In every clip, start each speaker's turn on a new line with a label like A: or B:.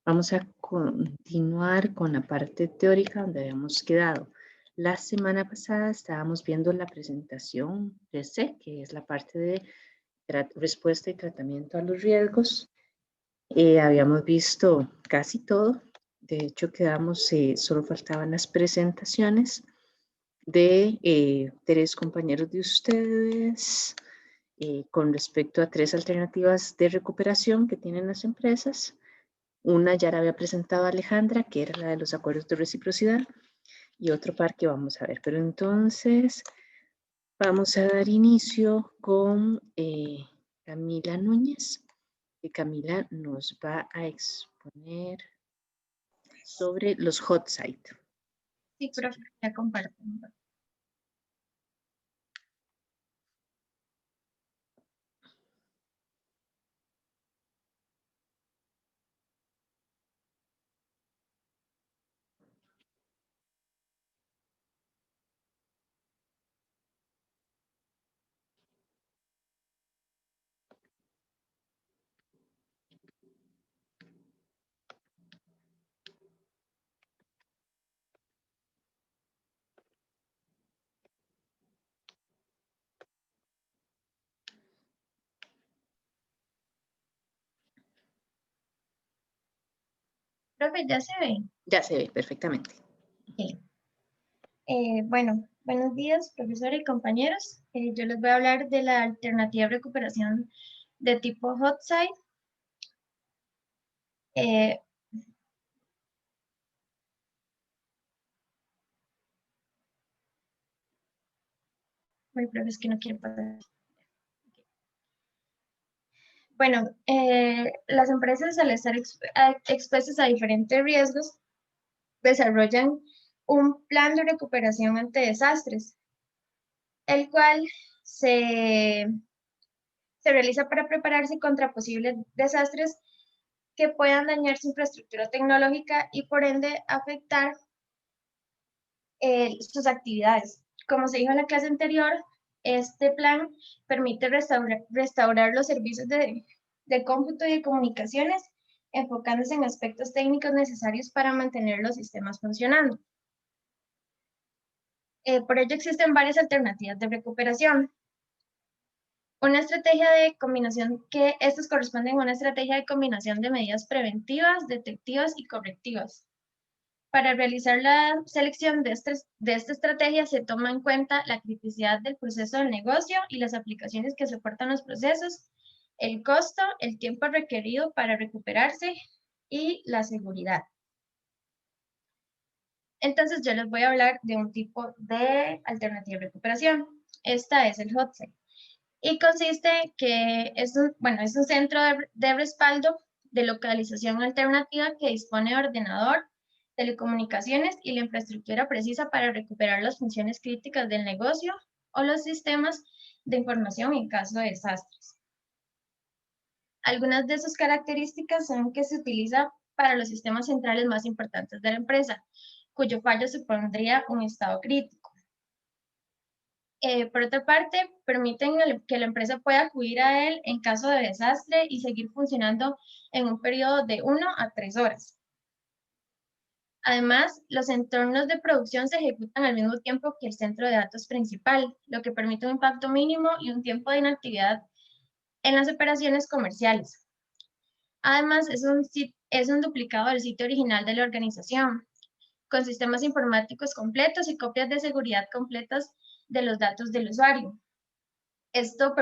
A: Vamos a continuar con la parte teórica donde habíamos quedado. La semana pasada estábamos viendo la presentación de C, que es la parte de respuesta y tratamiento a los riesgos. Habíamos visto casi todo. De hecho, quedamos, solo faltaban las presentaciones de 3 compañeros de ustedes con respecto a 3 alternativas de recuperación que tienen las empresas. Una ya la había presentado Alejandra, que era la de los acuerdos de reciprocidad, y otro par que vamos a ver. Pero entonces vamos a dar inicio con Camila Núñez, que Camila nos va a exponer sobre los hot sites.
B: Sí, profe, ya comparto. Profe, ya se ve.
A: Ya se ve perfectamente.
B: Okay. Bueno, buenos días, profesora y compañeros. Yo les voy a hablar de la alternativa de recuperación de tipo hot site. Ay, profe, es que no quiero pasar. Bueno, las empresas al estar expuestas a diferentes riesgos desarrollan un plan de recuperación ante desastres, el cual se realiza para prepararse contra posibles desastres que puedan dañar su infraestructura tecnológica y por ende afectar sus actividades. Como se dijo en la clase anterior, este plan permite restaurar los servicios de cómputo y de comunicaciones, enfocándose en aspectos técnicos necesarios para mantener los sistemas funcionando. Por ello existen varias alternativas de recuperación. Una estrategia de combinación que estos corresponden a una estrategia de combinación de medidas preventivas, detectivas y correctivas. Para realizar la selección de esta estrategia se toma en cuenta la criticidad del proceso del negocio y las aplicaciones que soportan los procesos, el costo, el tiempo requerido para recuperarse y la seguridad. Entonces yo les voy a hablar de un tipo de alternativa de recuperación. Esta es el hot site. Y consiste que es un centro de respaldo de localización alternativa que dispone de ordenador, telecomunicaciones y la infraestructura precisa para recuperar las funciones críticas del negocio o los sistemas de información en caso de desastres. Algunas de sus características son que se utiliza para los sistemas centrales más importantes de la empresa, cuyo fallo supondría un estado crítico. Por otra parte, permiten que la empresa pueda acudir a él en caso de desastre y seguir funcionando en un periodo de 1 a 3 horas. Además, los entornos de producción se ejecutan al mismo tiempo que el centro de datos principal, lo que permite un impacto mínimo y un tiempo de inactividad en las operaciones comerciales. Además, es un duplicado del sitio original de la organización, con sistemas informáticos completos y copias de seguridad completas de los datos del usuario. Esto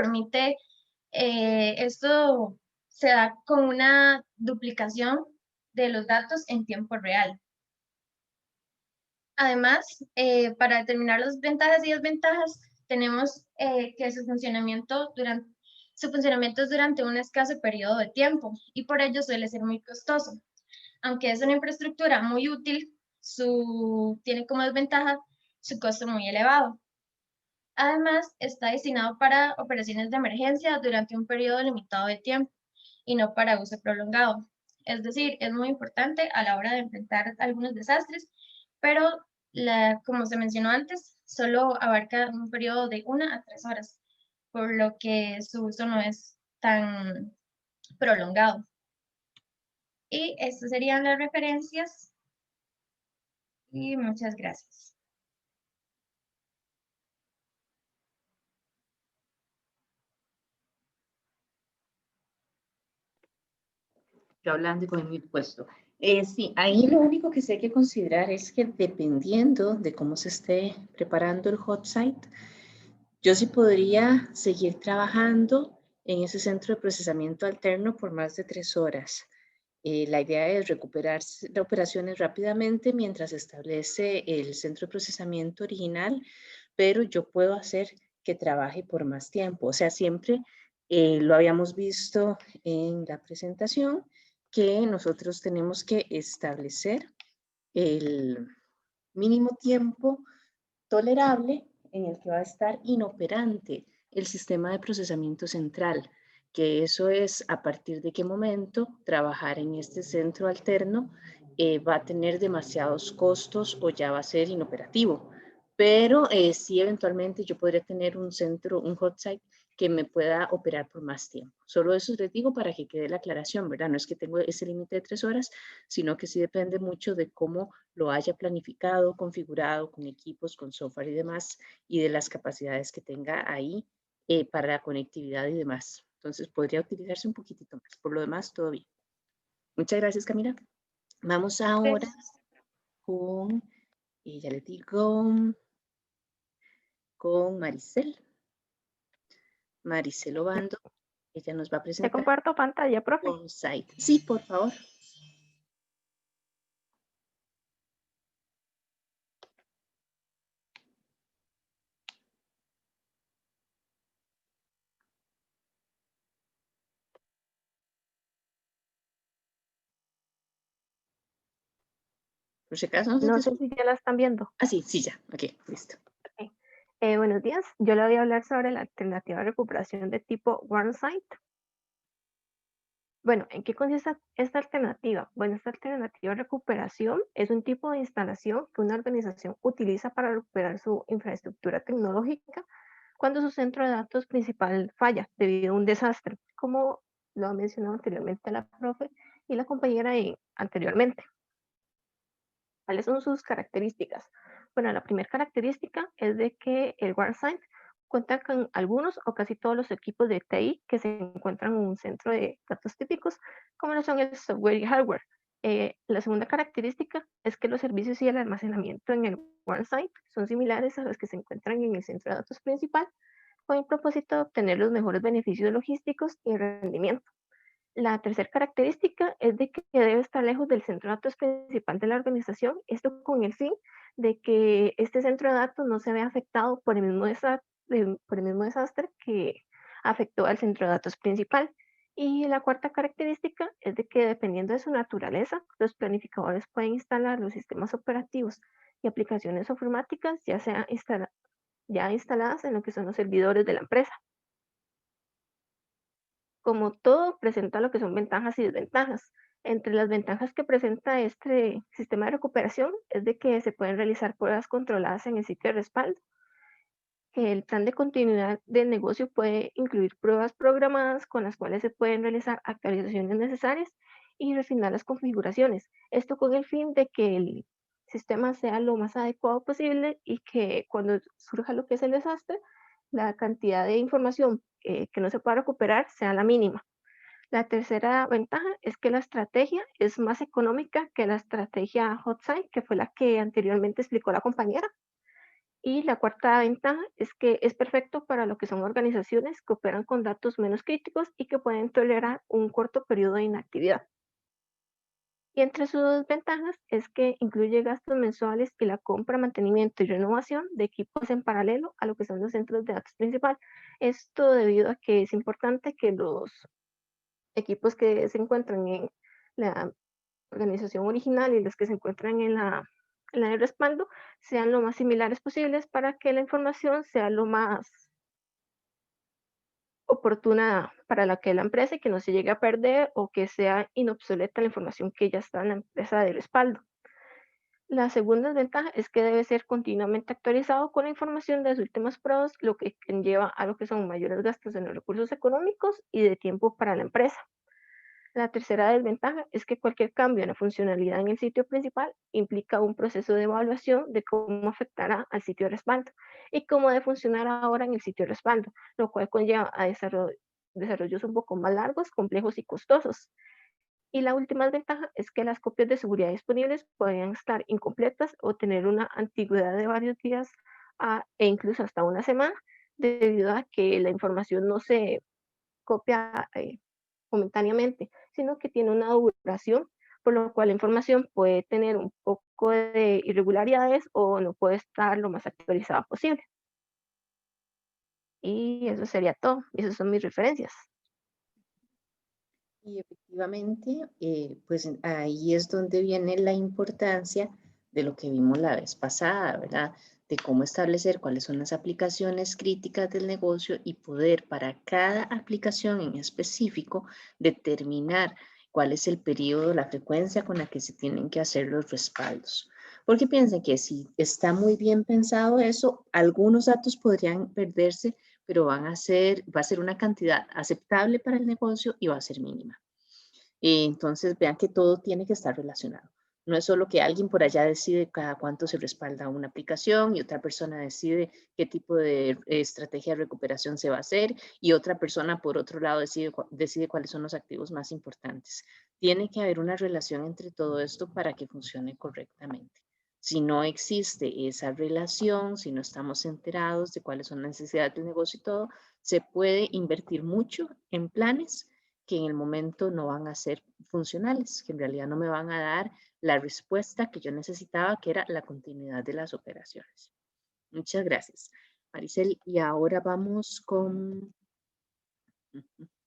B: se da con una duplicación de los datos en tiempo real. Además, para determinar las ventajas y desventajas, tenemos que su funcionamiento es durante un escaso periodo de tiempo y por ello suele ser muy costoso. Aunque es una infraestructura muy útil, tiene como desventaja su costo muy elevado. Además, está destinado para operaciones de emergencia durante un periodo limitado de tiempo y no para uso prolongado. Es decir, es muy importante a la hora de enfrentar algunos desastres, pero como se mencionó antes, solo abarca un periodo de 1 a 3 horas, por lo que su uso no es tan prolongado. Y estas serían las referencias. Y muchas gracias.
A: Yo hablando y con mi puesto. Sí, ahí lo único que sí hay que considerar es que dependiendo de cómo se esté preparando el hot site, yo sí podría seguir trabajando en ese centro de procesamiento alterno por más de 3 horas. La idea es recuperar las operaciones rápidamente mientras se establece el centro de procesamiento original, pero yo puedo hacer que trabaje por más tiempo. O sea, siempre lo habíamos visto en la presentación, que nosotros tenemos que establecer el mínimo tiempo tolerable en el que va a estar inoperante el sistema de procesamiento central, que eso es a partir de qué momento trabajar en este centro alterno va a tener demasiados costos o ya va a ser inoperativo. Pero sí, eventualmente yo podría tener un centro, un hot site que me pueda operar por más tiempo. Solo eso les digo para que quede la aclaración, ¿verdad? No es que tengo ese límite de 3 horas, sino que sí depende mucho de cómo lo haya planificado, configurado con equipos, con software y demás, y de las capacidades que tenga ahí para la conectividad y demás. Entonces podría utilizarse un poquitito más. Por lo demás, todo bien. Muchas gracias, Camila. Vamos ahora con, ya les digo, con Maricel. Maricel Obando, ella nos va a
C: Te
A: presentar
C: comparto pantalla, profe.
A: un site. Sí, por favor. Por si acaso no se
C: No
A: te
C: sé
A: escucha.
C: si ya la están viendo.
A: Ah, sí, sí, ya. Ok, listo.
C: Ok. Buenos días. Yo le voy a hablar sobre la alternativa de recuperación de tipo OneSite. Bueno, ¿en qué consiste esta alternativa? Bueno, esta alternativa de recuperación es un tipo de instalación que una organización utiliza para recuperar su infraestructura tecnológica cuando su centro de datos principal falla debido a un desastre, como lo ha mencionado anteriormente la profe y la compañera anteriormente. ¿Cuáles son sus características? Bueno, la primera característica es de que el WarSite cuenta con algunos o casi todos los equipos de TI que se encuentran en un centro de datos típicos, como lo son el software y hardware. La segunda característica es que los servicios y el almacenamiento en el OneSite son similares a los que se encuentran en el centro de datos principal, con el propósito de obtener los mejores beneficios logísticos y rendimiento. La tercera característica es de que debe estar lejos del centro de datos principal de la organización, esto con el fin de que este centro de datos no se vea afectado por el mismo desastre que afectó al centro de datos principal. Y la cuarta característica es de que dependiendo de su naturaleza, los planificadores pueden instalar los sistemas operativos y aplicaciones informáticas ya instaladas en lo que son los servidores de la empresa. Como todo, presenta lo que son ventajas y desventajas. Entre las ventajas que presenta este sistema de recuperación es de que se pueden realizar pruebas controladas en el sitio de respaldo, que el plan de continuidad del negocio puede incluir pruebas programadas con las cuales se pueden realizar actualizaciones necesarias y refinar las configuraciones. Esto con el fin de que el sistema sea lo más adecuado posible y que cuando surja lo que es el desastre, la cantidad de información que no se pueda recuperar sea la mínima. La tercera ventaja es que la estrategia es más económica que la estrategia HotSite, que fue la que anteriormente explicó la compañera. Y la cuarta ventaja es que es perfecto para lo que son organizaciones que operan con datos menos críticos y que pueden tolerar un corto periodo de inactividad. Y entre sus ventajas es que incluye gastos mensuales y la compra, mantenimiento y renovación de equipos en paralelo a lo que son los centros de datos principal. Esto debido a que es importante que los equipos que se encuentran en la organización original y los que se encuentran en la de respaldo sean lo más similares posibles para que la información sea lo más oportuna para la que la empresa y que no se llegue a perder o que sea inobsoleta la información que ya está en la empresa de respaldo. La segunda ventaja es que debe ser continuamente actualizado con la información de las últimas pruebas, lo que conlleva a lo que son mayores gastos en los recursos económicos y de tiempo para la empresa. La tercera desventaja es que cualquier cambio en la funcionalidad en el sitio principal implica un proceso de evaluación de cómo afectará al sitio de respaldo y cómo debe funcionar ahora en el sitio de respaldo, lo cual conlleva a desarrollos un poco más largos, complejos y costosos. Y la última desventaja es que las copias de seguridad disponibles podrían estar incompletas o tener una antigüedad de varios días e incluso hasta una semana, debido a que la información no se copia momentáneamente, sino que tiene una duración, por lo cual la información puede tener un poco de irregularidades o no puede estar lo más actualizada posible. Y eso sería todo. Esas son mis referencias.
A: Y efectivamente, pues ahí es donde viene la importancia de lo que vimos la vez pasada, ¿verdad? De cómo establecer cuáles son las aplicaciones críticas del negocio y poder para cada aplicación en específico determinar cuál es el periodo, la frecuencia con la que se tienen que hacer los respaldos. Porque piensen que si está muy bien pensado eso, algunos datos podrían perderse, pero va a ser una cantidad aceptable para el negocio y va a ser mínima. Entonces, vean que todo tiene que estar relacionado. No es solo que alguien por allá decide cada cuánto se respalda una aplicación y otra persona decide qué tipo de estrategia de recuperación se va a hacer y otra persona por otro lado decide cuáles son los activos más importantes. Tiene que haber una relación entre todo esto para que funcione correctamente. Si no existe esa relación, si no estamos enterados de cuáles son las necesidades del negocio y todo, se puede invertir mucho en planes que en el momento no van a ser funcionales, que en realidad no me van a dar la respuesta que yo necesitaba, que era la continuidad de las operaciones. Muchas gracias, Maricel. Y ahora vamos con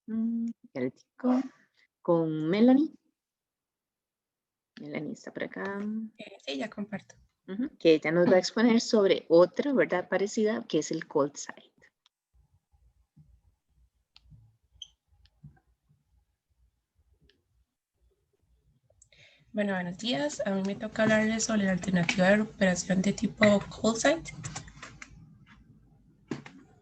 A: Melanie. Melanie está por acá.
D: Sí, ya comparto.
A: Que ella nos va a exponer sobre otra, ¿verdad? Parecida, que es el cold site.
D: Bueno, buenos días. A mí me toca hablarles sobre la alternativa de recuperación de tipo cold site.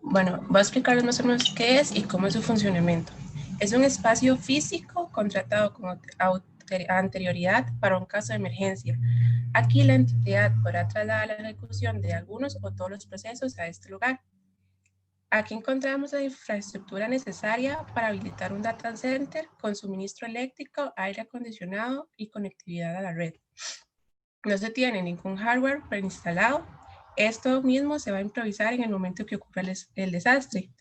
D: Bueno, voy a explicarles más o menos qué es y cómo es su funcionamiento. Es un espacio físico contratado con anterioridad para un caso de emergencia. Aquí la entidad podrá trasladar la ejecución de algunos o todos los procesos a este lugar. Aquí encontramos la infraestructura necesaria para habilitar un data center con suministro eléctrico, aire acondicionado y conectividad a la red. No se tiene ningún hardware preinstalado. Esto mismo se va a improvisar en el momento que ocurra el desastre.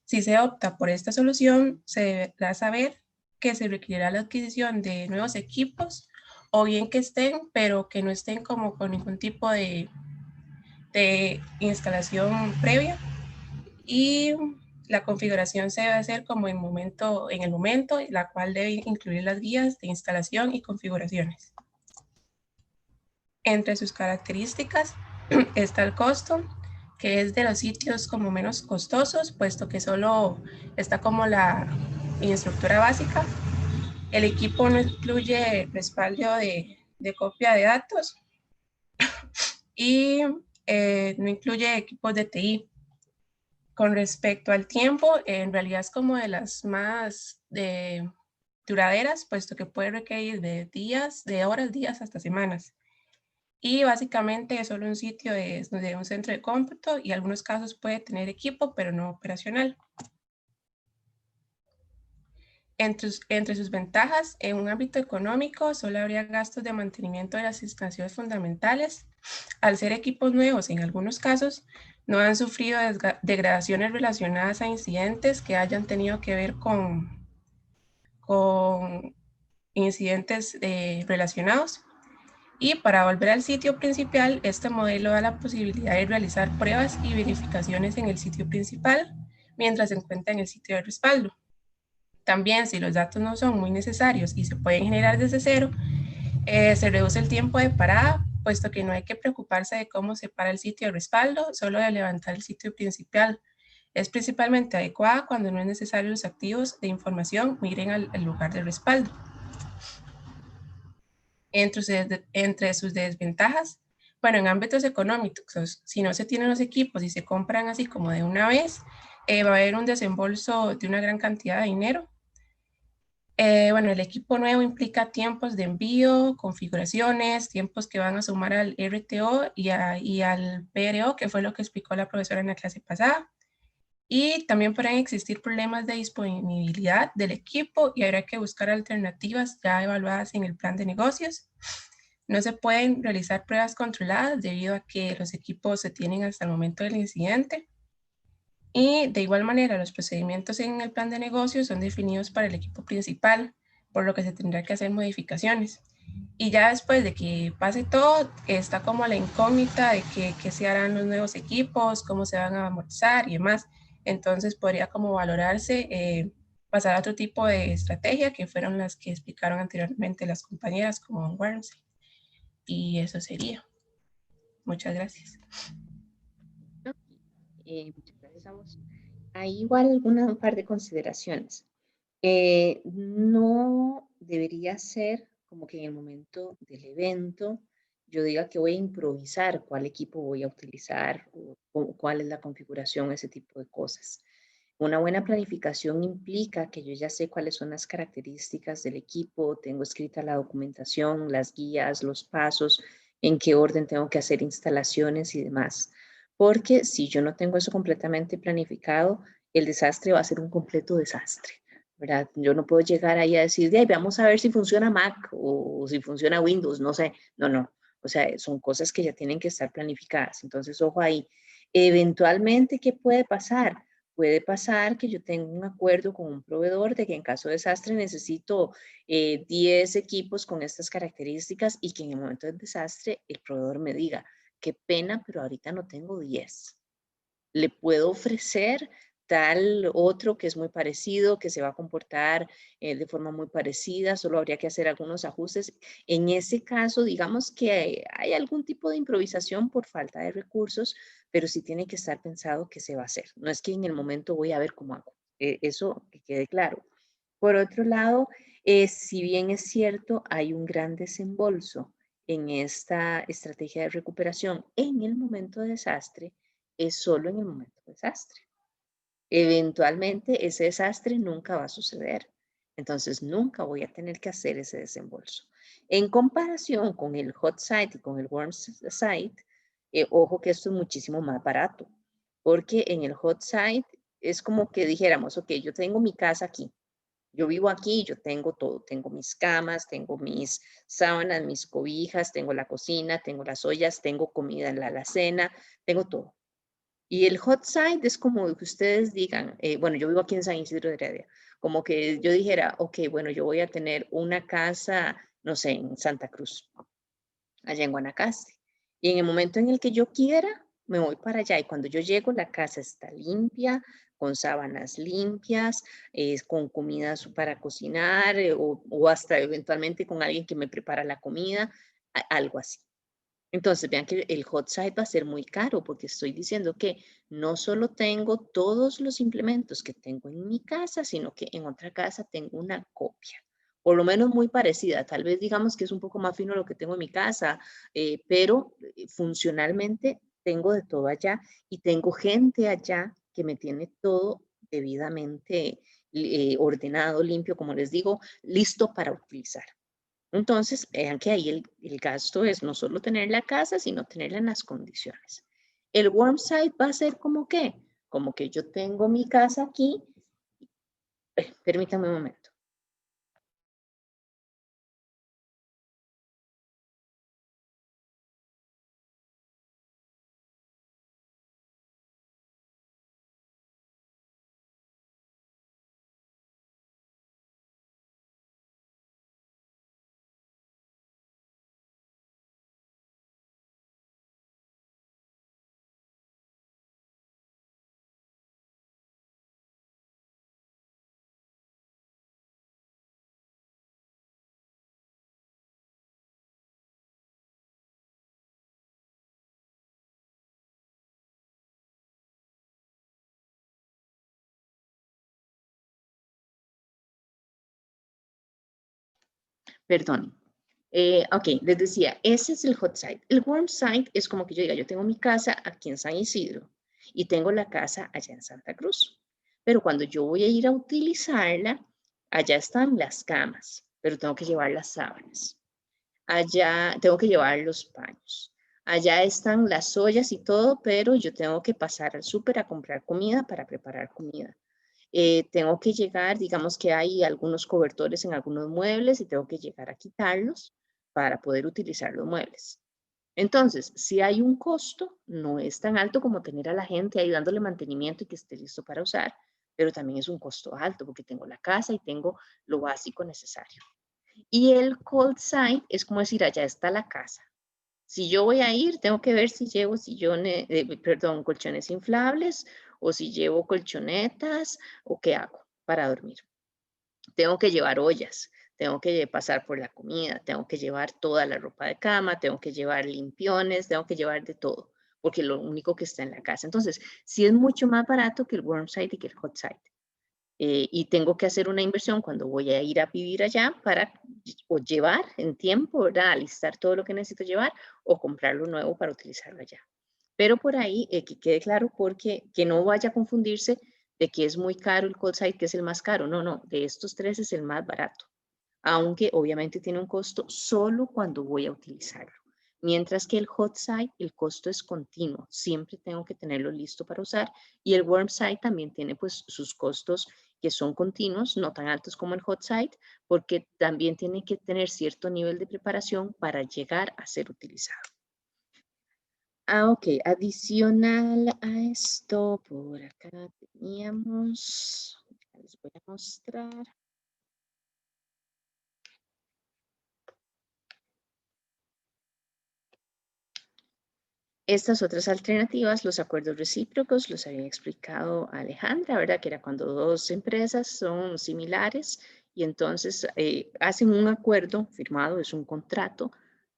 D: Si se opta por esta solución, se deberá saber que se requerirá la adquisición de nuevos equipos o bien que estén, pero que no estén como con ningún tipo de instalación previa. Y la configuración se debe hacer como en el momento, la cual debe incluir las guías de instalación y configuraciones. Entre sus características está el costo, que es de los sitios como menos costosos, puesto que solo está como la infraestructura básica. El equipo no incluye respaldo de copia de datos y no incluye equipos de TI. Con respecto al tiempo, en realidad es como de las más duraderas, puesto que puede requerir de días, de horas, días hasta semanas. Y básicamente es solo un sitio de un centro de cómputo y en algunos casos puede tener equipo, pero no operacional. Entre sus ventajas, en un ámbito económico, solo habría gastos de mantenimiento de las instalaciones fundamentales. Al ser equipos nuevos, en algunos casos, no han sufrido degradaciones relacionadas a incidentes que hayan tenido que ver con incidentes relacionados. Y para volver al sitio principal, este modelo da la posibilidad de realizar pruebas y verificaciones en el sitio principal mientras se encuentra en el sitio de respaldo. También, si los datos no son muy necesarios y se pueden generar desde cero, se reduce el tiempo de parada, puesto que no hay que preocuparse de cómo se para el sitio de respaldo, solo de levantar el sitio principal. Es principalmente adecuada cuando no es necesario los activos de información miren al lugar de respaldo. Entre sus desventajas, bueno, en ámbitos económicos, si no se tienen los equipos y se compran así como de una vez, va a haber un desembolso de una gran cantidad de dinero. Bueno, el equipo nuevo implica tiempos de envío, configuraciones, tiempos que van a sumar al RTO y al PRO, que fue lo que explicó la profesora en la clase pasada. Y también pueden existir problemas de disponibilidad del equipo y habrá que buscar alternativas ya evaluadas en el plan de negocios. No se pueden realizar pruebas controladas debido a que los equipos se tienen hasta el momento del incidente. Y de igual manera, los procedimientos en el plan de negocios son definidos para el equipo principal, por lo que se tendrá que hacer modificaciones. Y ya después de que pase todo, está como la incógnita de qué se harán los nuevos equipos, cómo se van a amortizar y demás. Entonces podría como valorarse pasar a otro tipo de estrategia, que fueron las que explicaron anteriormente las compañeras como en Worms. Y eso sería. Muchas gracias.
A: Muchas gracias a vos. Hay igual un par de consideraciones. No debería ser como que en el momento del evento yo diga que voy a improvisar cuál equipo voy a utilizar o cuál es la configuración, ese tipo de cosas. Una buena planificación implica que yo ya sé cuáles son las características del equipo, tengo escrita la documentación, las guías, los pasos, en qué orden tengo que hacer instalaciones y demás. Porque si yo no tengo eso completamente planificado, el desastre va a ser un completo desastre, ¿verdad? Yo no puedo llegar ahí a decir, de ahí, vamos a ver si funciona Mac o si funciona Windows, no sé. No, no. O sea, son cosas que ya tienen que estar planificadas. Entonces, ojo ahí. Eventualmente, ¿qué puede pasar? Puede pasar que yo tenga un acuerdo con un proveedor de que en caso de desastre necesito 10 equipos con estas características y que en el momento del desastre el proveedor me diga, qué pena, pero ahorita no tengo 10. Le puedo ofrecer tal otro que es muy parecido, que se va a comportar de forma muy parecida, solo habría que hacer algunos ajustes. En ese caso, digamos que hay algún tipo de improvisación por falta de recursos, pero sí tiene que estar pensado que se va a hacer. No es que en el momento voy a ver cómo hago. Eso que quede claro. Por otro lado, si bien es cierto, hay un gran desembolso en esta estrategia de recuperación en el momento de desastre, es solo en el momento de desastre. Eventualmente ese desastre nunca va a suceder. Entonces nunca voy a tener que hacer ese desembolso. En comparación con el hot site y con el warm site, ojo que esto es muchísimo más barato, porque en el hot site es como que dijéramos, ok, yo tengo mi casa aquí, yo vivo aquí, yo tengo todo, tengo mis camas, tengo mis sábanas, mis cobijas, tengo la cocina, tengo las ollas, tengo comida en la alacena, tengo todo. Y el hot site es como que ustedes digan, bueno, yo vivo aquí en San Isidro de Heredia, como que yo dijera, ok, bueno, yo voy a tener una casa, no sé, en Santa Cruz, allá en Guanacaste. Y en el momento en el que yo quiera, me voy para allá. Y cuando yo llego, la casa está limpia, con sábanas limpias, con comidas para cocinar o hasta eventualmente con alguien que me prepara la comida, algo así. Entonces, vean que el hot site va a ser muy caro porque estoy diciendo que no solo tengo todos los implementos que tengo en mi casa, sino que en otra casa tengo una copia, por lo menos muy parecida. Tal vez digamos que es un poco más fino lo que tengo en mi casa, pero funcionalmente tengo de todo allá y tengo gente allá que me tiene todo debidamente ordenado, limpio, como les digo, listo para utilizar. Entonces, vean que ahí el gasto es no solo tener la casa, sino tenerla en las condiciones. El warm site va a ser como que, como que yo tengo mi casa aquí. Permítame un momento. Perdón. Ok, les decía, ese es el hot site. El warm site es como que yo diga, yo tengo mi casa aquí en San Isidro y tengo la casa allá en Santa Cruz. Pero cuando yo voy a ir a utilizarla, Allá están las camas, pero tengo que llevar las sábanas. Allá tengo que llevar los paños. Allá están las ollas y todo, pero yo tengo que pasar al súper a comprar comida para preparar comida. Tengo que llegar, digamos que hay algunos cobertores en algunos muebles y tengo que llegar a quitarlos para poder utilizar los muebles. Entonces, si hay un costo, no es tan alto como tener a la gente ahí dándole mantenimiento y que esté listo para usar, pero también es un costo alto porque tengo la casa y tengo lo básico necesario. Y el cold site es como decir, allá está la casa. Si yo voy a ir, tengo que ver si llevo sillones, colchones inflables o si llevo colchonetas o qué hago para dormir. Tengo que llevar ollas, tengo que pasar por la comida, tengo que llevar toda la ropa de cama, tengo que llevar limpiones, tengo que llevar de todo, porque lo único que está en la casa. Entonces, sí es mucho más barato que el warm site y que el hot site. Y tengo que hacer una inversión cuando voy a ir a vivir allá para o llevar en tiempo, ¿verdad? Alistar todo lo que necesito llevar o comprarlo nuevo para utilizarlo allá. Pero por ahí, que quede claro, porque que no vaya a confundirse de que es muy caro el cold site, que es el más caro. No, no, de estos tres es el más barato, aunque obviamente tiene un costo solo cuando voy a utilizarlo. Mientras que el hot site, el costo es continuo, siempre tengo que tenerlo listo para usar, y el warm site también tiene pues sus costos que son continuos, no tan altos como el hot site, porque también tiene que tener cierto nivel de preparación para llegar a ser utilizado. Ok, adicional a esto, por acá teníamos, les voy a mostrar. Estas otras alternativas, los acuerdos recíprocos, los había explicado Alejandra, ¿verdad? Que era cuando dos empresas son similares y entonces hacen un acuerdo firmado, es un contrato,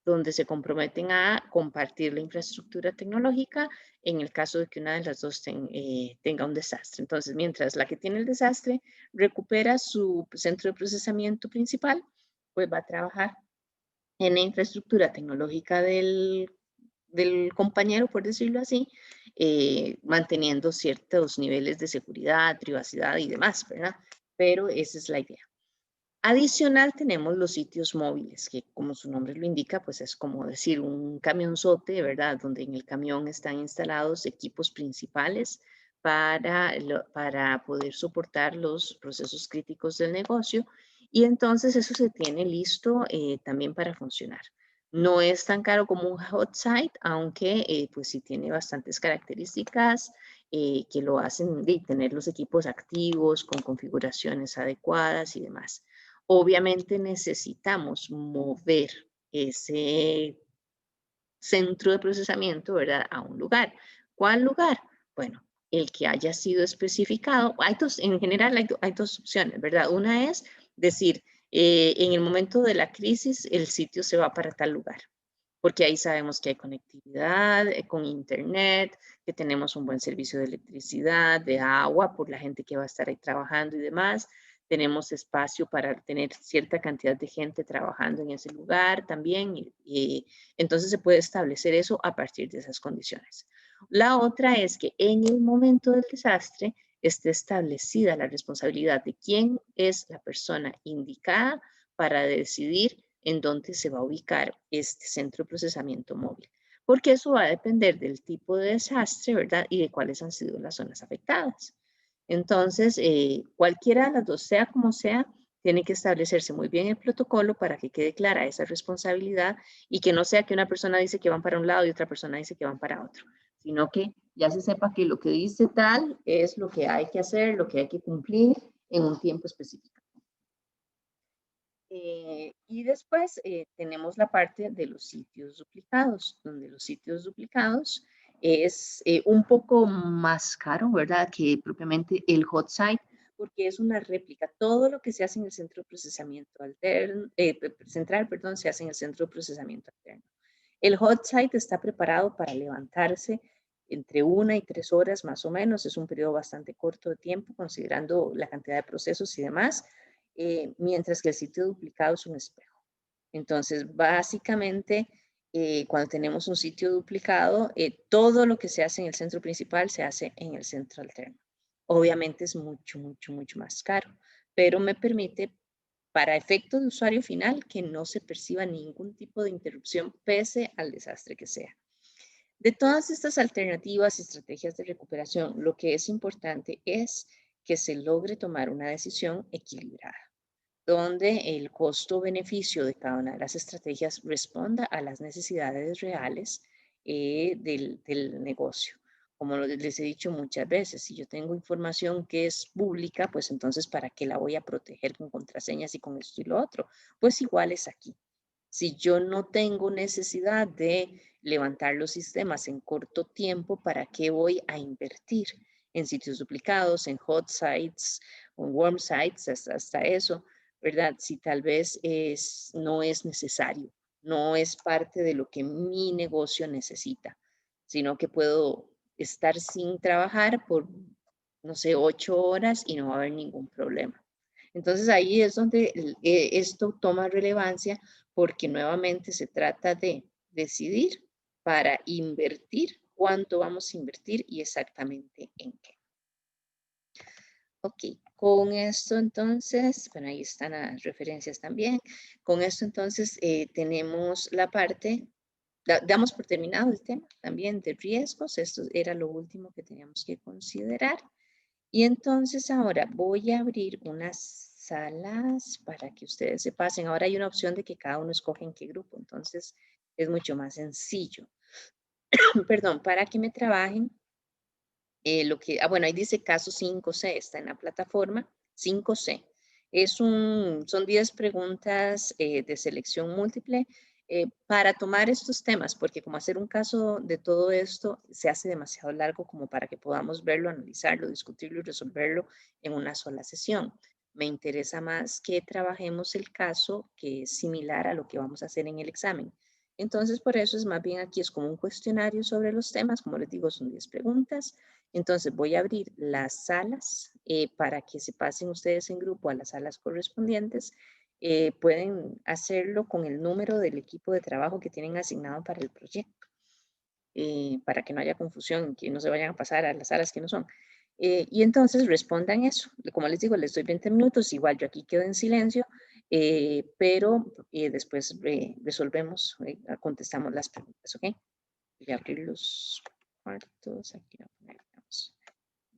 A: donde se comprometen a compartir la infraestructura tecnológica en el caso de que una de las dos tenga un desastre. Entonces, mientras la que tiene el desastre recupera su centro de procesamiento principal, pues va a trabajar en la infraestructura tecnológica del compañero, por decirlo así, manteniendo ciertos niveles de seguridad, privacidad y demás, ¿verdad? Pero esa es la idea. Adicional tenemos los sitios móviles, que como su nombre lo indica, pues es como decir un camionzote, ¿verdad? Donde en el camión están instalados equipos principales para poder soportar los procesos críticos del negocio, y entonces eso se tiene listo también para funcionar. No es tan caro como un hot site, aunque pues sí tiene bastantes características que lo hacen de tener los equipos activos con configuraciones adecuadas y demás. Obviamente necesitamos mover ese centro de procesamiento, ¿verdad?, a un lugar. ¿Cuál lugar? Bueno, el que haya sido especificado. En general hay dos opciones, ¿verdad? Una es decir, en el momento de la crisis, el sitio se va para tal lugar, porque ahí sabemos que hay conectividad con internet, que tenemos un buen servicio de electricidad, de agua, por la gente que va a estar ahí trabajando y demás. Tenemos espacio para tener cierta cantidad de gente trabajando en ese lugar también, y entonces se puede establecer eso a partir de esas condiciones. La otra es que en el momento del desastre esté establecida la responsabilidad de quién es la persona indicada para decidir en dónde se va a ubicar este centro de procesamiento móvil, porque eso va a depender del tipo de desastre, ¿verdad? Y de cuáles han sido las zonas afectadas. Entonces, cualquiera de las dos, sea como sea, tiene que establecerse muy bien el protocolo para que quede clara esa responsabilidad y que no sea que una persona dice que van para un lado y otra persona dice que van para otro, sino que ya se sepa que lo que dice tal es lo que hay que hacer, lo que hay que cumplir en un tiempo específico. Y después tenemos la parte de los sitios duplicados, donde los sitios duplicados es un poco más caro, ¿verdad?, que propiamente el hot site, porque es una réplica. Todo lo que se hace en el centro de procesamiento central, perdón, se hace en el centro de procesamiento alterno. El hot site está preparado para levantarse entre 1 y 3 horas más o menos. Es un periodo bastante corto de tiempo, considerando la cantidad de procesos y demás. Mientras que el sitio duplicado es un espejo. Entonces, básicamente, cuando tenemos un sitio duplicado, todo lo que se hace en el centro principal se hace en el centro alterno. Obviamente es mucho, mucho, mucho más caro, pero me permite, para efecto de usuario final, que no se perciba ningún tipo de interrupción pese al desastre que sea. De todas estas alternativas y estrategias de recuperación, lo que es importante es que se logre tomar una decisión equilibrada, donde el costo-beneficio de cada una de las estrategias responda a las necesidades reales del negocio. Como les he dicho muchas veces, si yo tengo información que es pública, pues entonces ¿para qué la voy a proteger con contraseñas y con esto y lo otro? Pues igual es aquí. Si yo no tengo necesidad de levantar los sistemas en corto tiempo, ¿para qué voy a invertir en sitios duplicados, en hot sites, en warm sites, hasta eso, ¿verdad? Si tal vez no es necesario, no es parte de lo que mi negocio necesita, sino que puedo estar sin trabajar por, no sé, 8 horas y no va a haber ningún problema. Entonces ahí es donde esto toma relevancia porque nuevamente se trata de decidir para invertir cuánto vamos a invertir y exactamente en qué. Ok, con esto entonces, bueno, ahí están las referencias también. Con esto entonces tenemos la parte, damos por terminado el tema también de riesgos. Esto era lo último que teníamos que considerar. Y entonces ahora voy a abrir unas salas para que ustedes se pasen. Ahora hay una opción de que cada uno escoge en qué grupo, entonces es mucho más sencillo. Perdón, para que me trabajen bueno, ahí dice caso 5C, está en la plataforma 5C. Son 10 preguntas de selección múltiple para tomar estos temas, porque como hacer un caso de todo esto se hace demasiado largo como para que podamos verlo, analizarlo, discutirlo y resolverlo en una sola sesión. Me interesa más que trabajemos el caso que es similar a lo que vamos a hacer en el examen. Entonces, por eso es más bien aquí es como un cuestionario sobre los temas. Como les digo, son 10 preguntas. Entonces voy a abrir las salas para que se pasen ustedes en grupo a las salas correspondientes. Pueden hacerlo con el número del equipo de trabajo que tienen asignado para el proyecto, para que no haya confusión, que no se vayan a pasar a las salas que no son. Y entonces respondan eso. Como les digo, les doy 20 minutos, igual yo aquí quedo en silencio, pero después resolvemos, contestamos las preguntas, ¿ok? Voy a abrir los cuartos, aquí voy a poner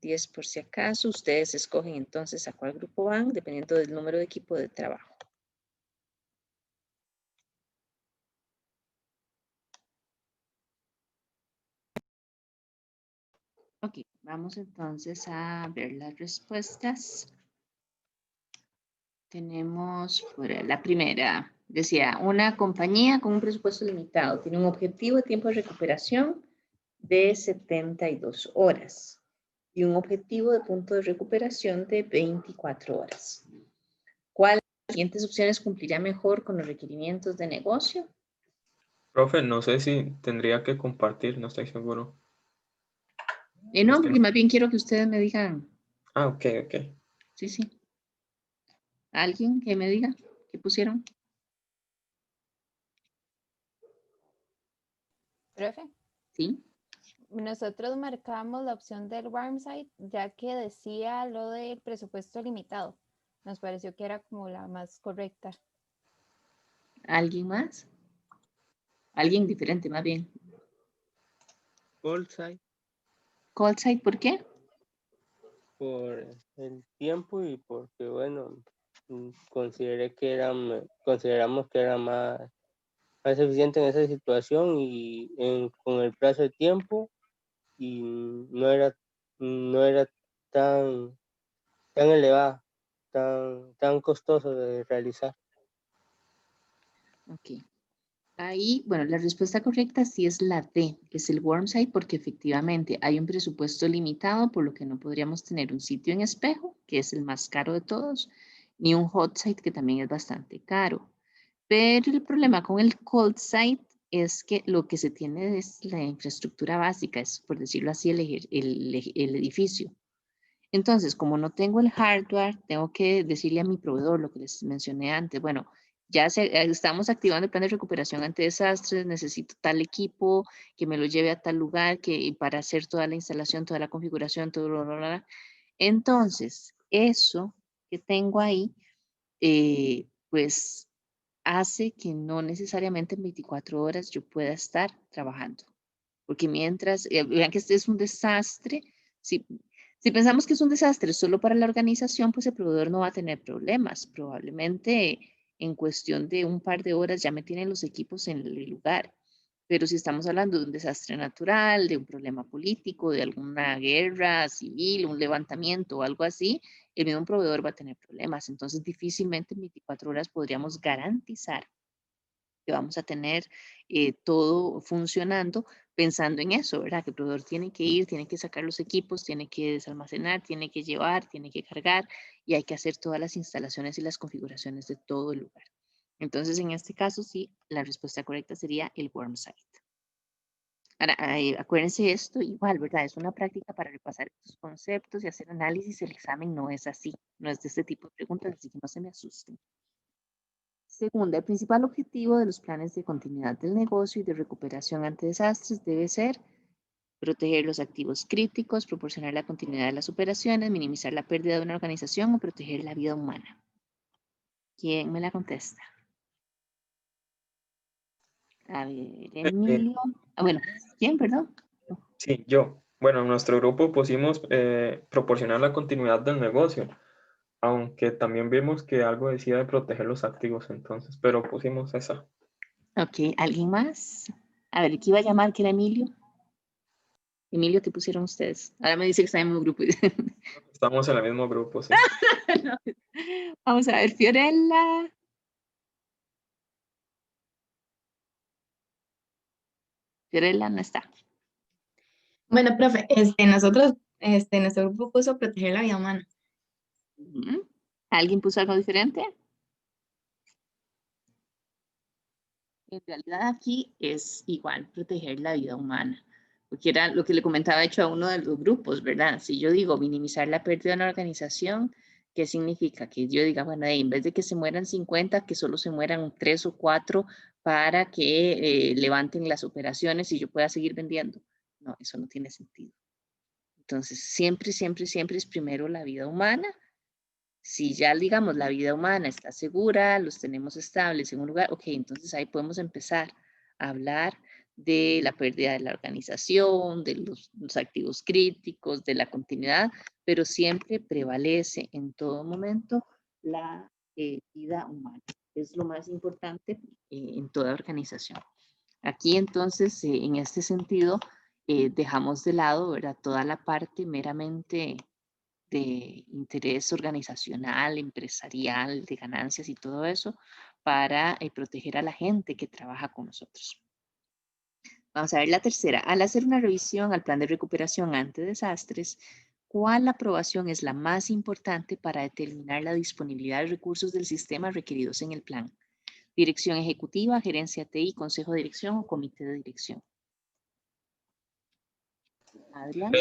A: 10 por si acaso. Ustedes escogen entonces a cuál grupo van, dependiendo del número de equipo de trabajo. Ok, vamos entonces a ver las respuestas. Tenemos por la primera, decía, una compañía con un presupuesto limitado tiene un objetivo de tiempo de recuperación de 72 horas y un objetivo de punto de recuperación de 24 horas. ¿Cuál de las siguientes opciones cumpliría mejor con los requerimientos de negocio?
E: Profe, no sé si tendría que compartir, no estoy seguro.
A: No, porque más bien quiero que ustedes me digan.
E: Ah, ok.
A: Sí, sí. ¿Alguien que me diga qué pusieron?
F: Profe.
A: Sí.
F: Nosotros marcamos la opción del warm site ya que decía lo del presupuesto limitado. Nos pareció que era como la más correcta.
A: ¿Alguien más? Alguien diferente, más bien.
G: Cold site.
A: Cold site, ¿por qué?
G: Por el tiempo y porque, bueno, consideramos que era más eficiente en esa situación y con el plazo de tiempo y no era tan elevada, tan costoso de realizar.
A: Ok. Ahí, bueno, la respuesta correcta sí es la D, que es el warm site, porque efectivamente hay un presupuesto limitado, por lo que no podríamos tener un sitio en espejo, que es el más caro de todos, ni un hot site, que también es bastante caro. Pero el problema con el cold site es que lo que se tiene es la infraestructura básica, es por decirlo así, el edificio. Entonces, como no tengo el hardware, tengo que decirle a mi proveedor lo que les mencioné antes. Bueno, ya estamos activando el plan de recuperación ante desastres, necesito tal equipo que me lo lleve a tal lugar para hacer toda la instalación, toda la configuración, todo. Entonces, eso que tengo ahí, pues hace que no necesariamente en 24 horas yo pueda estar trabajando. Porque mientras, vean que este es un desastre, si pensamos que es un desastre solo para la organización, pues el proveedor no va a tener problemas. Probablemente en cuestión de un par de horas ya me tienen los equipos en el lugar. Pero si estamos hablando de un desastre natural, de un problema político, de alguna guerra civil, un levantamiento o algo así, el mismo proveedor va a tener problemas. Entonces, difícilmente en 24 horas podríamos garantizar que vamos a tener todo funcionando pensando en eso, ¿verdad? Que el proveedor tiene que ir, tiene que sacar los equipos, tiene que desalmacenar, tiene que llevar, tiene que cargar y hay que hacer todas las instalaciones y las configuraciones de todo el lugar. Entonces, en este caso, sí, la respuesta correcta sería el worm site. Ahora, acuérdense esto, igual, ¿verdad? Es una práctica para repasar estos conceptos y hacer análisis. El examen no es así, no es de este tipo de preguntas, así que no se me asusten. Segunda, el principal objetivo de los planes de continuidad del negocio y de recuperación ante desastres debe ser proteger los activos críticos, proporcionar la continuidad de las operaciones, minimizar la pérdida de una organización o proteger la vida humana. ¿Quién me la contesta? A ver, Emilio. Bueno, ¿quién, perdón?
E: Sí, yo. Bueno, en nuestro grupo pusimos proporcionar la continuidad del negocio, aunque también vimos que algo decía de proteger los activos entonces, pero pusimos esa.
A: Ok, ¿alguien más? A ver, ¿qué iba a llamar? ¿Que era Emilio? Emilio, ¿qué pusieron ustedes? Ahora me dice que está en el mismo grupo.
E: Estamos en el mismo grupo, sí.
A: No. Vamos a ver, Fiorella. Fiorella no está.
H: Bueno, profe, nosotros, nuestro grupo puso proteger la vida humana.
A: ¿Alguien puso algo diferente? En realidad aquí es igual, proteger la vida humana, porque era lo que le comentaba hecho a uno de los grupos, ¿verdad? Si yo digo minimizar la pérdida de una organización, ¿qué significa? Que yo diga, bueno, en vez de que se mueran 50, que solo se mueran 3 o 4 para que levanten las operaciones y yo pueda seguir vendiendo. No, eso no tiene sentido. Entonces, siempre, siempre, siempre es primero la vida humana. Si ya, digamos, la vida humana está segura, los tenemos estables en un lugar, ok, entonces ahí podemos empezar a hablar de la pérdida de la organización, de los activos críticos, de la continuidad, pero siempre prevalece en todo momento la vida humana. Es lo más importante en toda organización. Aquí entonces, en este sentido, dejamos de lado, ¿verdad? Toda la parte meramente de interés organizacional, empresarial, de ganancias y todo eso, para proteger a la gente que trabaja con nosotros. Vamos a ver la tercera. Al hacer una revisión al plan de recuperación ante desastres, ¿cuál aprobación es la más importante para determinar la disponibilidad de recursos del sistema requeridos en el plan? Dirección ejecutiva, gerencia TI, consejo de dirección o comité de dirección. Adrián.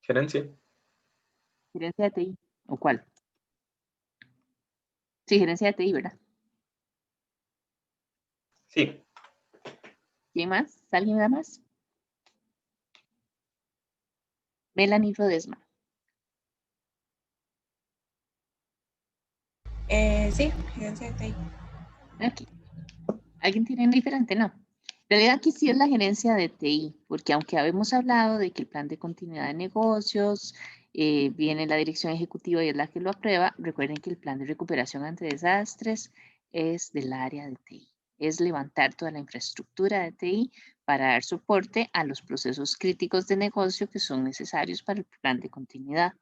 E: Gerencia.
A: Gerencia de TI. ¿O cuál? Sí, gerencia de TI, ¿verdad?
E: Sí.
A: ¿Quién más? ¿Alguien más? Melanie Rodesma.
D: Sí, gerencia de TI.
A: Aquí. ¿Alguien tiene diferente? No. En realidad aquí sí es la gerencia de TI, porque aunque habíamos hablado de que el plan de continuidad de negocios viene la dirección ejecutiva y es la que lo aprueba, recuerden que el plan de recuperación ante desastres es del área de TI. Es levantar toda la infraestructura de TI para dar soporte a los procesos críticos de negocio que son necesarios para el plan de continuidad.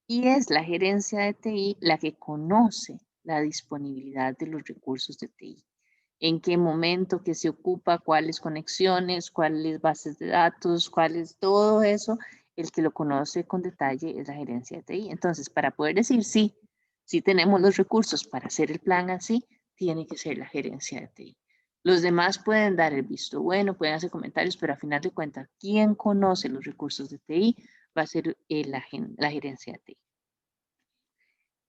A: Y es la gerencia de TI la que conoce la disponibilidad de los recursos de TI. En qué momento que se ocupa, cuáles conexiones, cuáles bases de datos, cuáles todo eso, el que lo conoce con detalle es la gerencia de TI. Entonces, para poder decir sí tenemos los recursos para hacer el plan así, tiene que ser la gerencia de TI. Los demás pueden dar el visto bueno, pueden hacer comentarios, pero a final de cuentas, quien conoce los recursos de TI va a ser la gerencia de TI.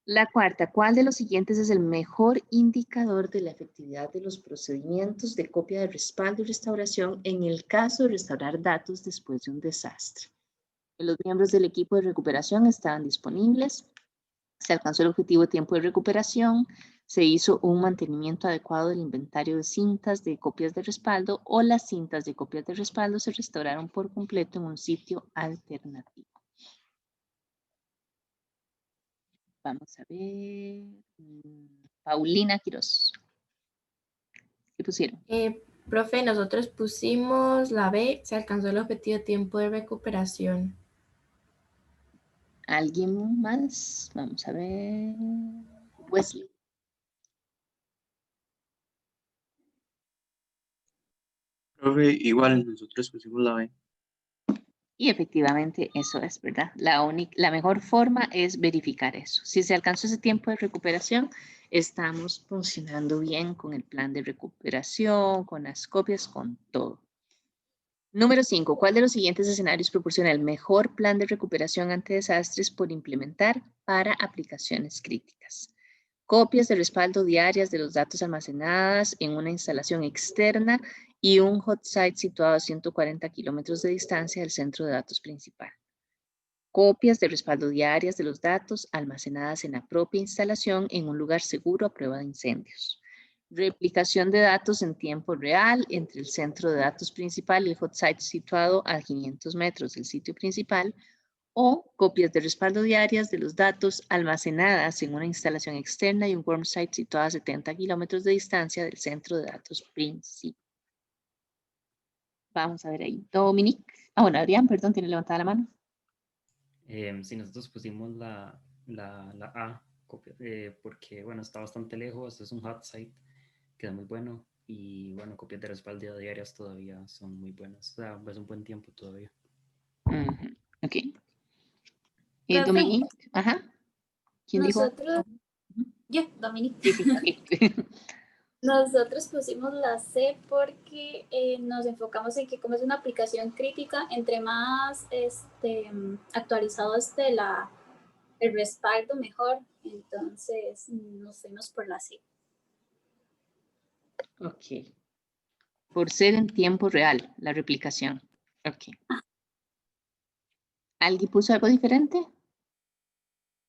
A: La cuarta, ¿cuál de los siguientes es el mejor indicador de la efectividad de los procedimientos de copia de respaldo y restauración en el caso de restaurar datos después de un desastre? Los miembros del equipo de recuperación estaban disponibles. Se alcanzó el objetivo de tiempo de recuperación, se hizo un mantenimiento adecuado del inventario de cintas de copias de respaldo o las cintas de copias de respaldo se restauraron por completo en un sitio alternativo. Vamos a ver. Paulina Quiroz. ¿Qué pusieron?
I: Profe, nosotros pusimos la B, se alcanzó el objetivo de tiempo de recuperación.
A: ¿Alguien más? Vamos a ver. Wesley.
J: Profe, igual nosotros pusimos la B.
A: Y efectivamente eso es verdad. La mejor forma es verificar eso. Si se alcanzó ese tiempo de recuperación, estamos funcionando bien con el plan de recuperación, con las copias, con todo. Número 5. ¿Cuál de los siguientes escenarios proporciona el mejor plan de recuperación ante desastres por implementar para aplicaciones críticas? Copias de respaldo diarias de los datos almacenadas en una instalación externa y un hot site situado a 140 kilómetros de distancia del centro de datos principal. Copias de respaldo diarias de los datos almacenadas en la propia instalación en un lugar seguro a prueba de incendios. Replicación de datos en tiempo real entre el centro de datos principal y el hot site situado a 500 metros del sitio principal, o copias de respaldo diarias de los datos almacenadas en una instalación externa y un worm site situado a 70 kilómetros de distancia del centro de datos principal. Vamos a ver ahí. Dominique. Bueno, Adrián, perdón, tiene levantada la mano.
K: Sí, nosotros pusimos la A, porque, bueno, está bastante lejos, es un hot site, queda muy bueno, y, bueno, copias de respaldo diarias todavía son muy buenas, o sea, es un buen tiempo todavía.
A: Ok.
L: Profe,
A: Dominique, ajá. ¿Quién
L: nosotros,
A: dijo?
L: yo, Dominique.
A: Sí, okay.
L: Nosotros pusimos la C porque nos enfocamos en que como es una aplicación crítica, entre más actualizado esté el respaldo, mejor. Entonces nos fuimos por la C.
A: Ok. Por ser en tiempo real, la replicación. Ok. ¿Alguien puso algo diferente?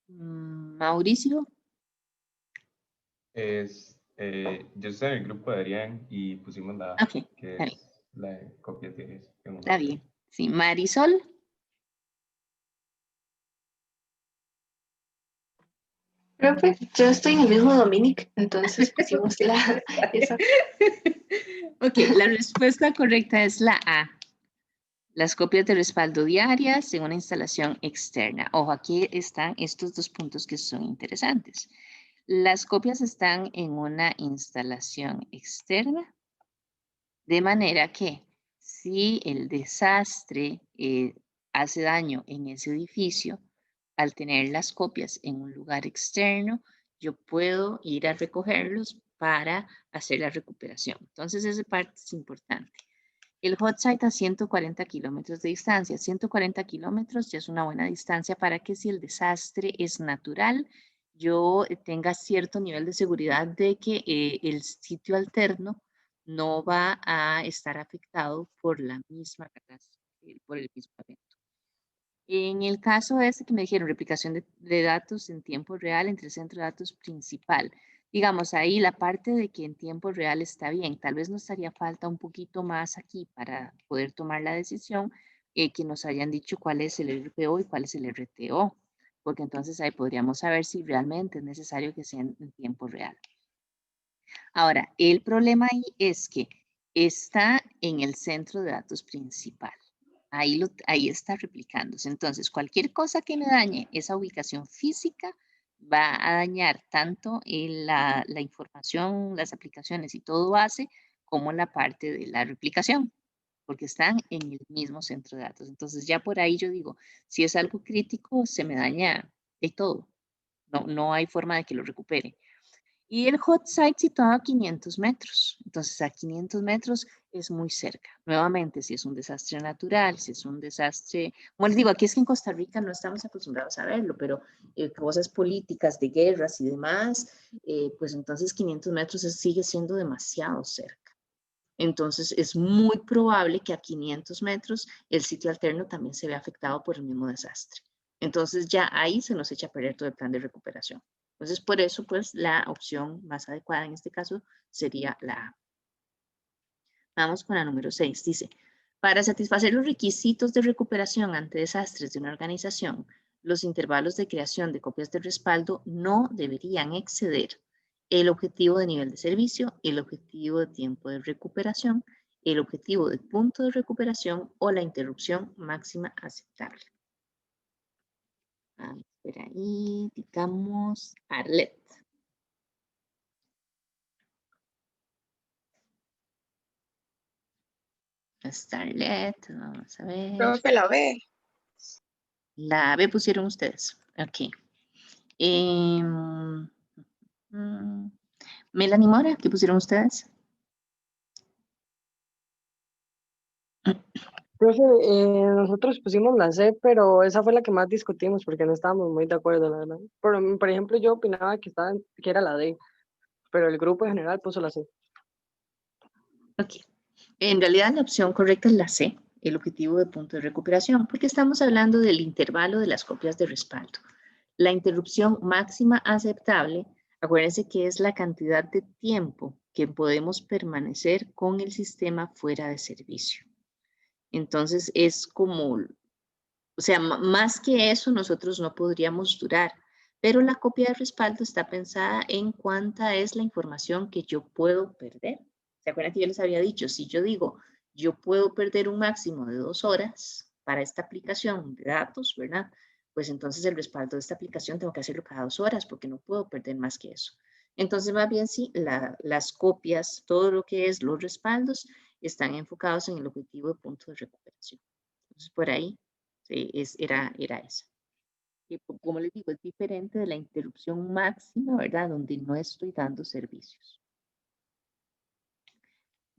A: Mauricio.
M: Yo estoy en el grupo de Adrián y pusimos la A,
A: okay,
M: que es la de copias de eso.
A: Está bien. Sí, Marisol.
C: Profe, yo estoy en el mismo Dominic, entonces pusimos esa.
A: Ok, la respuesta correcta es la A. Las copias de respaldo diarias en una instalación externa. Ojo, aquí están estos dos puntos que son interesantes. Las copias están en una instalación externa, de manera que si el desastre hace daño en ese edificio, al tener las copias en un lugar externo, yo puedo ir a recogerlos para hacer la recuperación. Entonces, esa parte es importante. El hot site a 140 kilómetros de distancia. 140 kilómetros ya es una buena distancia para que si el desastre es natural, yo tenga cierto nivel de seguridad de que el sitio alterno no va a estar afectado por la misma catástrofe, por el mismo evento. En el caso este que me dijeron, replicación de datos en tiempo real entre el centro de datos principal. Digamos, ahí la parte de que en tiempo real está bien. Tal vez nos haría falta un poquito más aquí para poder tomar la decisión, que nos hayan dicho cuál es el RPO y cuál es el RTO, porque entonces ahí podríamos saber si realmente es necesario que sea en tiempo real. Ahora, el problema ahí es que está en el centro de datos principal. Ahí está replicándose. Entonces, cualquier cosa que me dañe esa ubicación física va a dañar tanto la información, las aplicaciones y todo base, como la parte de la replicación, porque están en el mismo centro de datos. Entonces, ya por ahí yo digo, si es algo crítico, se me daña de todo. No hay forma de que lo recupere. Y el hot site situado a 500 metros. Entonces, a 500 metros es muy cerca. Nuevamente, si es un desastre natural, si es un desastre... Como les digo, aquí es que en Costa Rica no estamos acostumbrados a verlo, pero cosas políticas de guerras y demás, pues entonces 500 metros sigue siendo demasiado cerca. Entonces, es muy probable que a 500 metros el sitio alterno también se vea afectado por el mismo desastre. Entonces ya ahí se nos echa a perder todo el plan de recuperación. Entonces por eso pues la opción más adecuada en este caso sería la A. Vamos con la número 6. Dice, para satisfacer los requisitos de recuperación ante desastres de una organización, los intervalos de creación de copias de respaldo no deberían exceder el objetivo de nivel de servicio, el objetivo de tiempo de recuperación, el objetivo de punto de recuperación o la interrupción máxima aceptable. Vamos por ahí, digamos, Arlet. Starlet, vamos a ver.
N: Profe, la B.
A: La B pusieron ustedes. Ok. Melanie Mora, ¿qué pusieron ustedes?
O: Profe, nosotros pusimos la C, pero esa fue la que más discutimos porque no estábamos muy de acuerdo, la verdad. Por ejemplo, yo opinaba que era la D, pero el grupo en general puso la C.
A: Ok. En realidad la opción correcta es la C, el objetivo de punto de recuperación, porque estamos hablando del intervalo de las copias de respaldo. La interrupción máxima aceptable, acuérdense que es la cantidad de tiempo que podemos permanecer con el sistema fuera de servicio. Entonces es como, o sea, más que eso nosotros no podríamos durar, pero la copia de respaldo está pensada en cuánta es la información que yo puedo perder. ¿Se acuerdan que yo les había dicho? Si yo digo, yo puedo perder un máximo de 2 horas para esta aplicación de datos, ¿verdad? Pues entonces el respaldo de esta aplicación tengo que hacerlo cada 2 horas porque no puedo perder más que eso. Entonces, más bien sí, las copias, todo lo que es los respaldos, están enfocados en el objetivo de punto de recuperación. Entonces, por ahí sí, era esa. Y como les digo, es diferente de la interrupción máxima, ¿verdad? Donde no estoy dando servicios.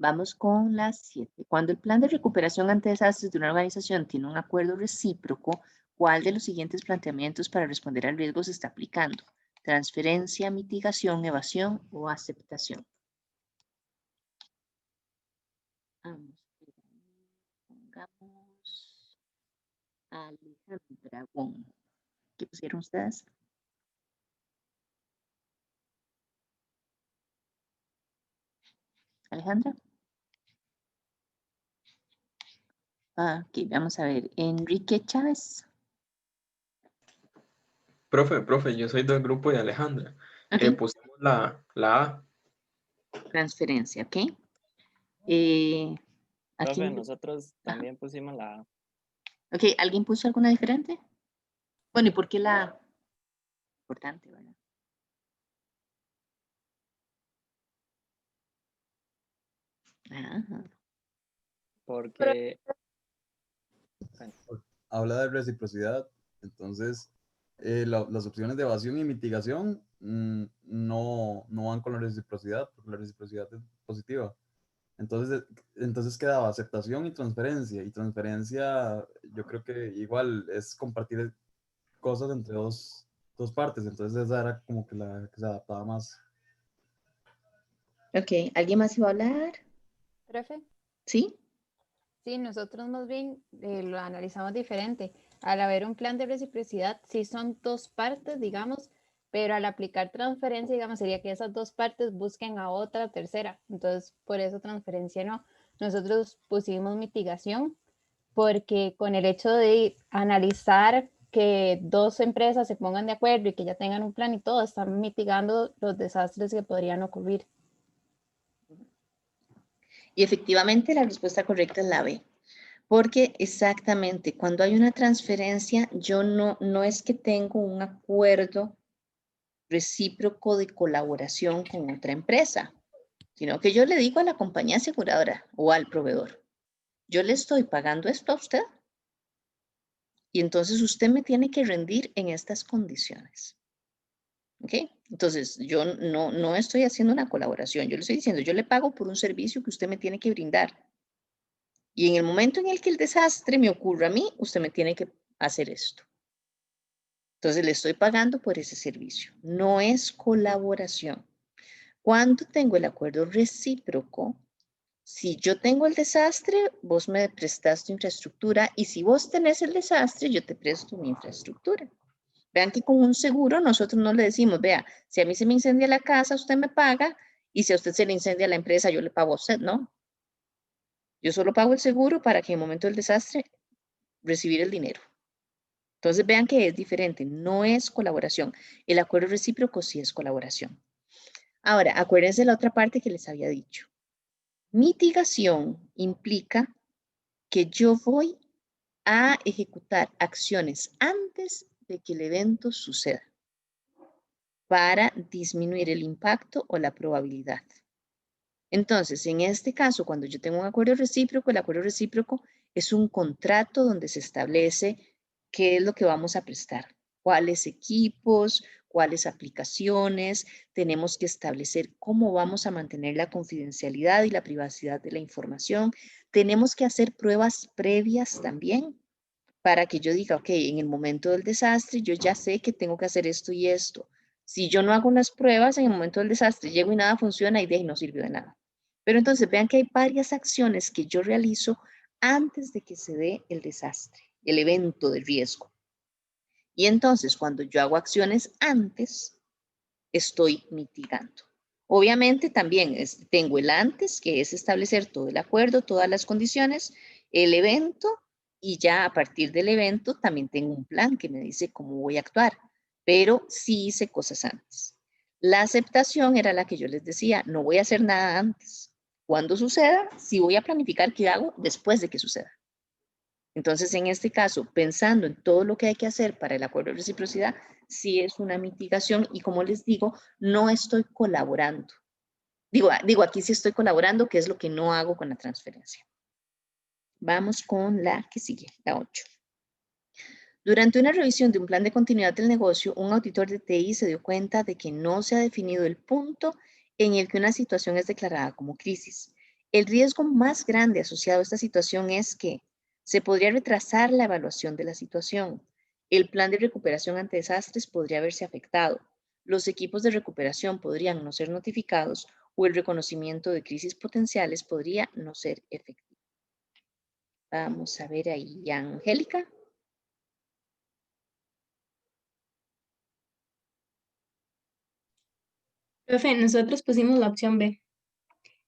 A: Vamos con la 7. Cuando el plan de recuperación ante desastres de una organización tiene un acuerdo recíproco, ¿cuál de los siguientes planteamientos para responder al riesgo se está aplicando? Transferencia, mitigación, evasión o aceptación. Vamos, pongamos Alejandra Wong. ¿Qué pusieron ustedes? Alejandra. Ok, vamos a ver. Enrique Chávez.
E: Profe, yo soy del grupo de Alejandra.
A: Okay.
E: Pusimos la A.
A: Transferencia, ¿ok?
P: Profe, nosotros también pusimos la A.
A: Ok, ¿alguien puso alguna diferente? Bueno, ¿y por qué la A? Importante, ¿verdad? Ajá.
P: Porque
Q: habla de reciprocidad, entonces las opciones de evasión y mitigación no van con la reciprocidad, porque la reciprocidad es positiva. Entonces quedaba aceptación y transferencia yo creo que igual es compartir cosas entre dos partes, entonces esa era como que la que se adaptaba más.
A: Ok, ¿alguien más iba a hablar?
F: ¿Profe?
A: ¿Sí?
F: Sí, nosotros más bien lo analizamos diferente. Al haber un plan de reciprocidad, sí son 2 partes, digamos, pero al aplicar transferencia, digamos, sería que esas 2 partes busquen a otra tercera. Entonces, por eso transferencia no. Nosotros pusimos mitigación porque con el hecho de analizar que 2 empresas se pongan de acuerdo y que ya tengan un plan y todo, están mitigando los desastres que podrían ocurrir.
A: Y efectivamente la respuesta correcta es la B. Porque exactamente, cuando hay una transferencia, yo no es que tengo un acuerdo recíproco de colaboración con otra empresa, sino que yo le digo a la compañía aseguradora o al proveedor, yo le estoy pagando esto a usted y entonces usted me tiene que rendir en estas condiciones. ¿Ok? Entonces, yo no estoy haciendo una colaboración, yo le estoy diciendo, yo le pago por un servicio que usted me tiene que brindar. Y en el momento en el que el desastre me ocurra a mí, usted me tiene que hacer esto. Entonces, le estoy pagando por ese servicio. No es colaboración. Cuando tengo el acuerdo recíproco, Si yo tengo el desastre, vos me prestas tu infraestructura y si vos tenés el desastre, yo te presto mi infraestructura. Vean que con un seguro nosotros no le decimos, vea, si a mí se me incendia la casa, usted me paga y si a usted se le incendia la empresa, yo le pago a usted, no. Yo solo pago el seguro para que en el momento del desastre recibir el dinero. Entonces vean que es diferente, no es colaboración. El acuerdo recíproco sí es colaboración. Ahora, acuérdense la otra parte que les había dicho. Mitigación implica que yo voy a ejecutar acciones antes de que el evento suceda para disminuir el impacto o la probabilidad. Entonces, en este caso, cuando yo tengo un acuerdo recíproco, el acuerdo recíproco es un contrato donde se establece qué es lo que vamos a prestar, cuáles equipos, cuáles aplicaciones, tenemos que establecer cómo vamos a mantener la confidencialidad y la privacidad de la información, tenemos que hacer pruebas previas también para que yo diga, ok, en el momento del desastre yo ya sé que tengo que hacer esto y esto. Si yo no hago las pruebas, en el momento del desastre llego y nada funciona y de ahí no sirvió de nada. Pero entonces vean que hay varias acciones que yo realizo antes de que se dé el desastre, el evento de riesgo. Y entonces cuando yo hago acciones antes, estoy mitigando. Obviamente también tengo el antes, que es establecer todo el acuerdo, todas las condiciones, el evento, y ya a partir del evento también tengo un plan que me dice cómo voy a actuar, pero sí hice cosas antes. La aceptación era la que yo les decía, no voy a hacer nada antes. Cuando suceda, sí voy a planificar qué hago después de que suceda. Entonces, en este caso, pensando en todo lo que hay que hacer para el acuerdo de reciprocidad, sí es una mitigación y como les digo, no estoy colaborando. Digo, aquí sí estoy colaborando, que es lo que no hago con la transferencia. Vamos con la que sigue, la 8. Durante una revisión de un plan de continuidad del negocio, un auditor de TI se dio cuenta de que no se ha definido el punto en el que una situación es declarada como crisis. El riesgo más grande asociado a esta situación es que se podría retrasar la evaluación de la situación. El plan de recuperación ante desastres podría verse afectado. Los equipos de recuperación podrían no ser notificados o el reconocimiento de crisis potenciales podría no ser efectivo. Vamos a ver ahí, Angélica.
H: Profe, nosotros pusimos la opción B.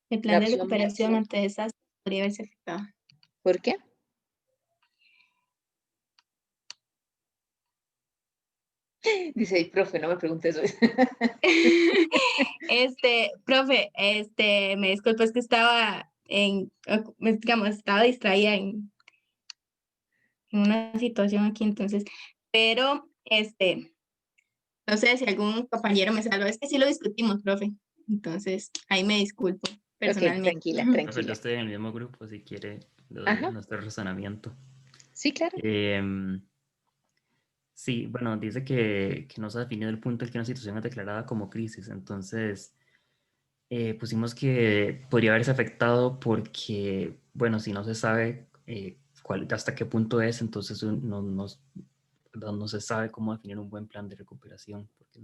H: El plan
A: La
H: de
A: opción B.
H: recuperación ante desastres podría verse afectado.
A: ¿Por qué? Dice, "Ay, profe, no me preguntes eso".
H: Profe, me disculpo, es que estaba estaba distraída en una situación aquí, entonces, pero, no sé si algún compañero me salvó, es que sí lo discutimos, profe, entonces, ahí me disculpo personalmente.
A: Tranquila,
K: Profe, yo
A: tranquila.
K: estoy en el mismo grupo, si quiere, le doy
A: Ajá.
K: nuestro razonamiento.
A: Sí, claro.
K: Sí, bueno, dice que no se ha definido el punto en que una situación es declarada como crisis. Entonces, pusimos que podría haberse afectado porque, bueno, si no se sabe hasta qué punto es, entonces no se sabe cómo definir un buen plan de recuperación, porque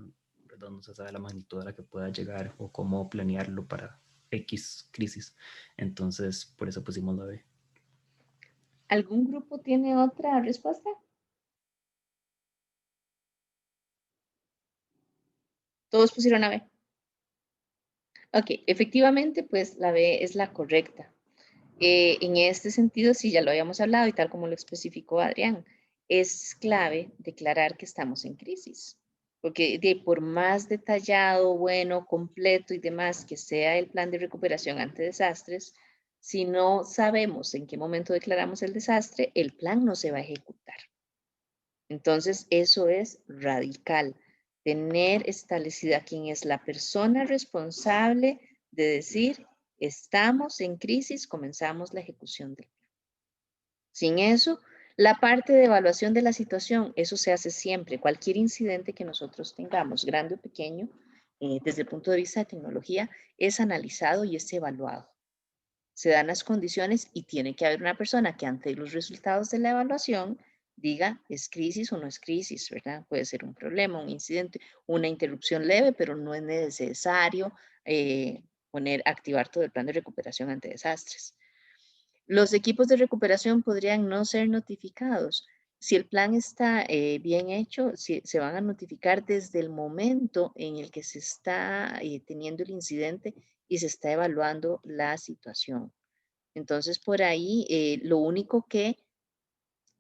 K: no se sabe la magnitud a la que pueda llegar o cómo planearlo para X crisis. Entonces, por eso pusimos la B.
A: ¿Algún grupo tiene otra respuesta? Todos pusieron la B. Ok, efectivamente, pues la B es la correcta. En este sentido, sí, ya lo habíamos hablado y tal como lo especificó Adrián, es clave declarar que estamos en crisis. Porque por más detallado, bueno, completo y demás que sea el plan de recuperación ante desastres, si no sabemos en qué momento declaramos el desastre, el plan no se va a ejecutar. Entonces, eso es radical. Tener establecida quién es la persona responsable de decir, estamos en crisis, comenzamos la ejecución del plan. Sin eso, la parte de evaluación de la situación, eso se hace siempre. Cualquier incidente que nosotros tengamos, grande o pequeño, desde el punto de vista de tecnología, es analizado y es evaluado. Se dan las condiciones y tiene que haber una persona que ante los resultados de la evaluación diga, ¿es crisis o no es crisis? ¿Verdad? Puede ser un problema, un incidente, una interrupción leve, pero no es necesario activar todo el plan de recuperación ante desastres. Los equipos de recuperación podrían no ser notificados. Si el plan está bien hecho, se van a notificar desde el momento en el que se está teniendo el incidente y se está evaluando la situación. Entonces, por ahí, lo único que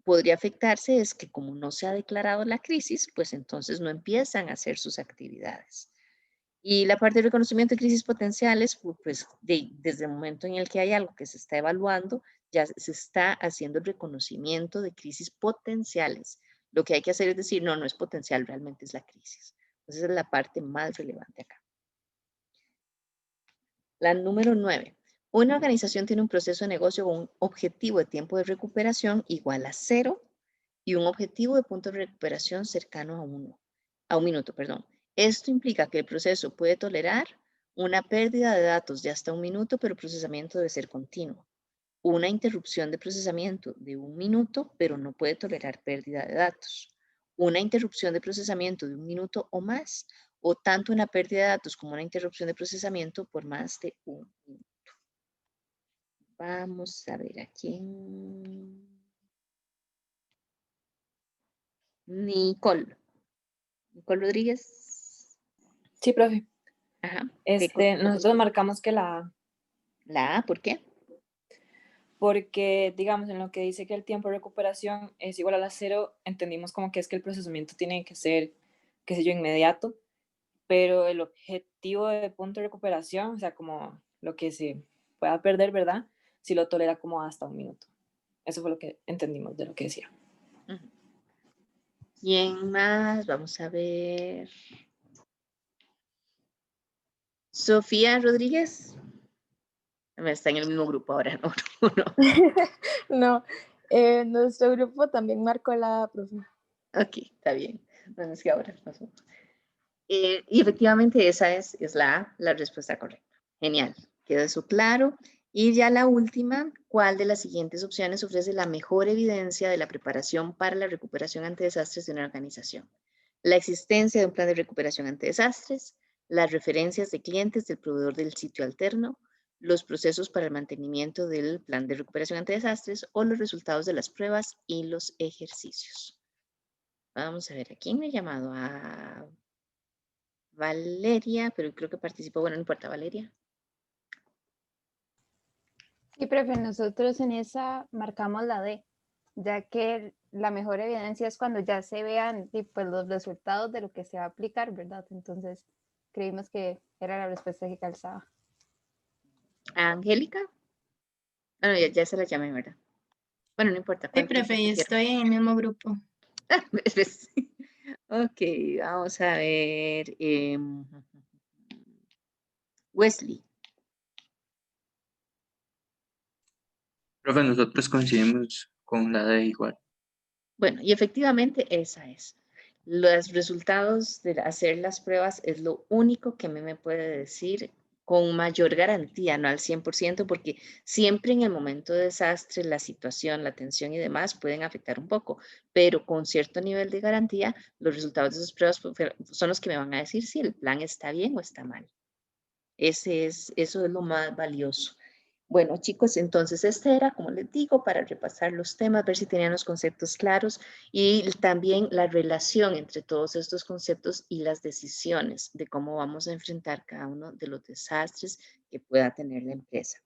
A: podría afectarse es que como no se ha declarado la crisis, pues entonces no empiezan a hacer sus actividades. Y la parte de reconocimiento de crisis potenciales, pues desde el momento en el que hay algo que se está evaluando, ya se está haciendo el reconocimiento de crisis potenciales. Lo que hay que hacer es decir, no, no es potencial, realmente es la crisis. Entonces, esa es la parte más relevante acá. La número 9. Una organización tiene un proceso de negocio con un objetivo de tiempo de recuperación igual a 0 y un objetivo de punto de recuperación cercano a un minuto. Esto implica que el proceso puede tolerar una pérdida de datos de hasta 1 minuto, pero el procesamiento debe ser continuo. Una interrupción de procesamiento de 1 minuto, pero no puede tolerar pérdida de datos. Una interrupción de procesamiento de 1 minuto o más, o tanto una pérdida de datos como una interrupción de procesamiento por más de 1 minuto. Vamos a ver aquí. Nicole Rodríguez.
N: Sí, profe.
A: Ajá.
N: Nosotros marcamos que la A.
A: ¿La A? ¿Por qué?
N: Porque, digamos, en lo que dice que el tiempo de recuperación es igual a 0, entendimos como que es que el procesamiento tiene que ser, qué sé yo, inmediato, pero el objetivo de punto de recuperación, o sea, como lo que se pueda perder, ¿verdad? Si lo tolera como hasta 1 minuto. Eso fue lo que entendimos de lo que decía.
A: ¿Quién más? Vamos a ver. Sofía Rodríguez. Está en el mismo grupo ahora, ¿no?
R: No, nuestro grupo también marcó la A, profe.
A: Ok, está bien. Bueno, es que ahora pasó. Y efectivamente esa es la A, la respuesta correcta. Genial, quedó eso claro. Y ya la última, ¿cuál de las siguientes opciones ofrece la mejor evidencia de la preparación para la recuperación ante desastres de una organización? La existencia de un plan de recuperación ante desastres, las referencias de clientes del proveedor del sitio alterno, los procesos para el mantenimiento del plan de recuperación ante desastres o los resultados de las pruebas y los ejercicios. Vamos a ver, ¿a quién me he llamado? A Valeria, pero creo que participó. Bueno, no importa, Valeria.
F: Sí, profe, nosotros en esa marcamos la D, ya que la mejor evidencia es cuando ya se vean pues, los resultados de lo que se va a aplicar, ¿verdad? Entonces, creímos que era la respuesta que calzaba.
A: Angélica. Bueno, ya se la llamé, ¿verdad? Bueno, no importa.
H: Sí, profe, estoy en el mismo grupo.
A: Ok, vamos a ver. Wesley.
J: Profe, nosotros coincidimos con la D igual.
A: Bueno, y efectivamente esa es. Los resultados de hacer las pruebas es lo único que a mí me puede decir con mayor garantía, no al 100%, porque siempre en el momento de desastre, la situación, la tensión y demás pueden afectar un poco, pero con cierto nivel de garantía, los resultados de esas pruebas son los que me van a decir si el plan está bien o está mal. Eso es lo más valioso. Bueno, chicos, entonces este era, como les digo, para repasar los temas, ver si tenían los conceptos claros y también la relación entre todos estos conceptos y las decisiones de cómo vamos a enfrentar cada uno de los desastres que pueda tener la empresa.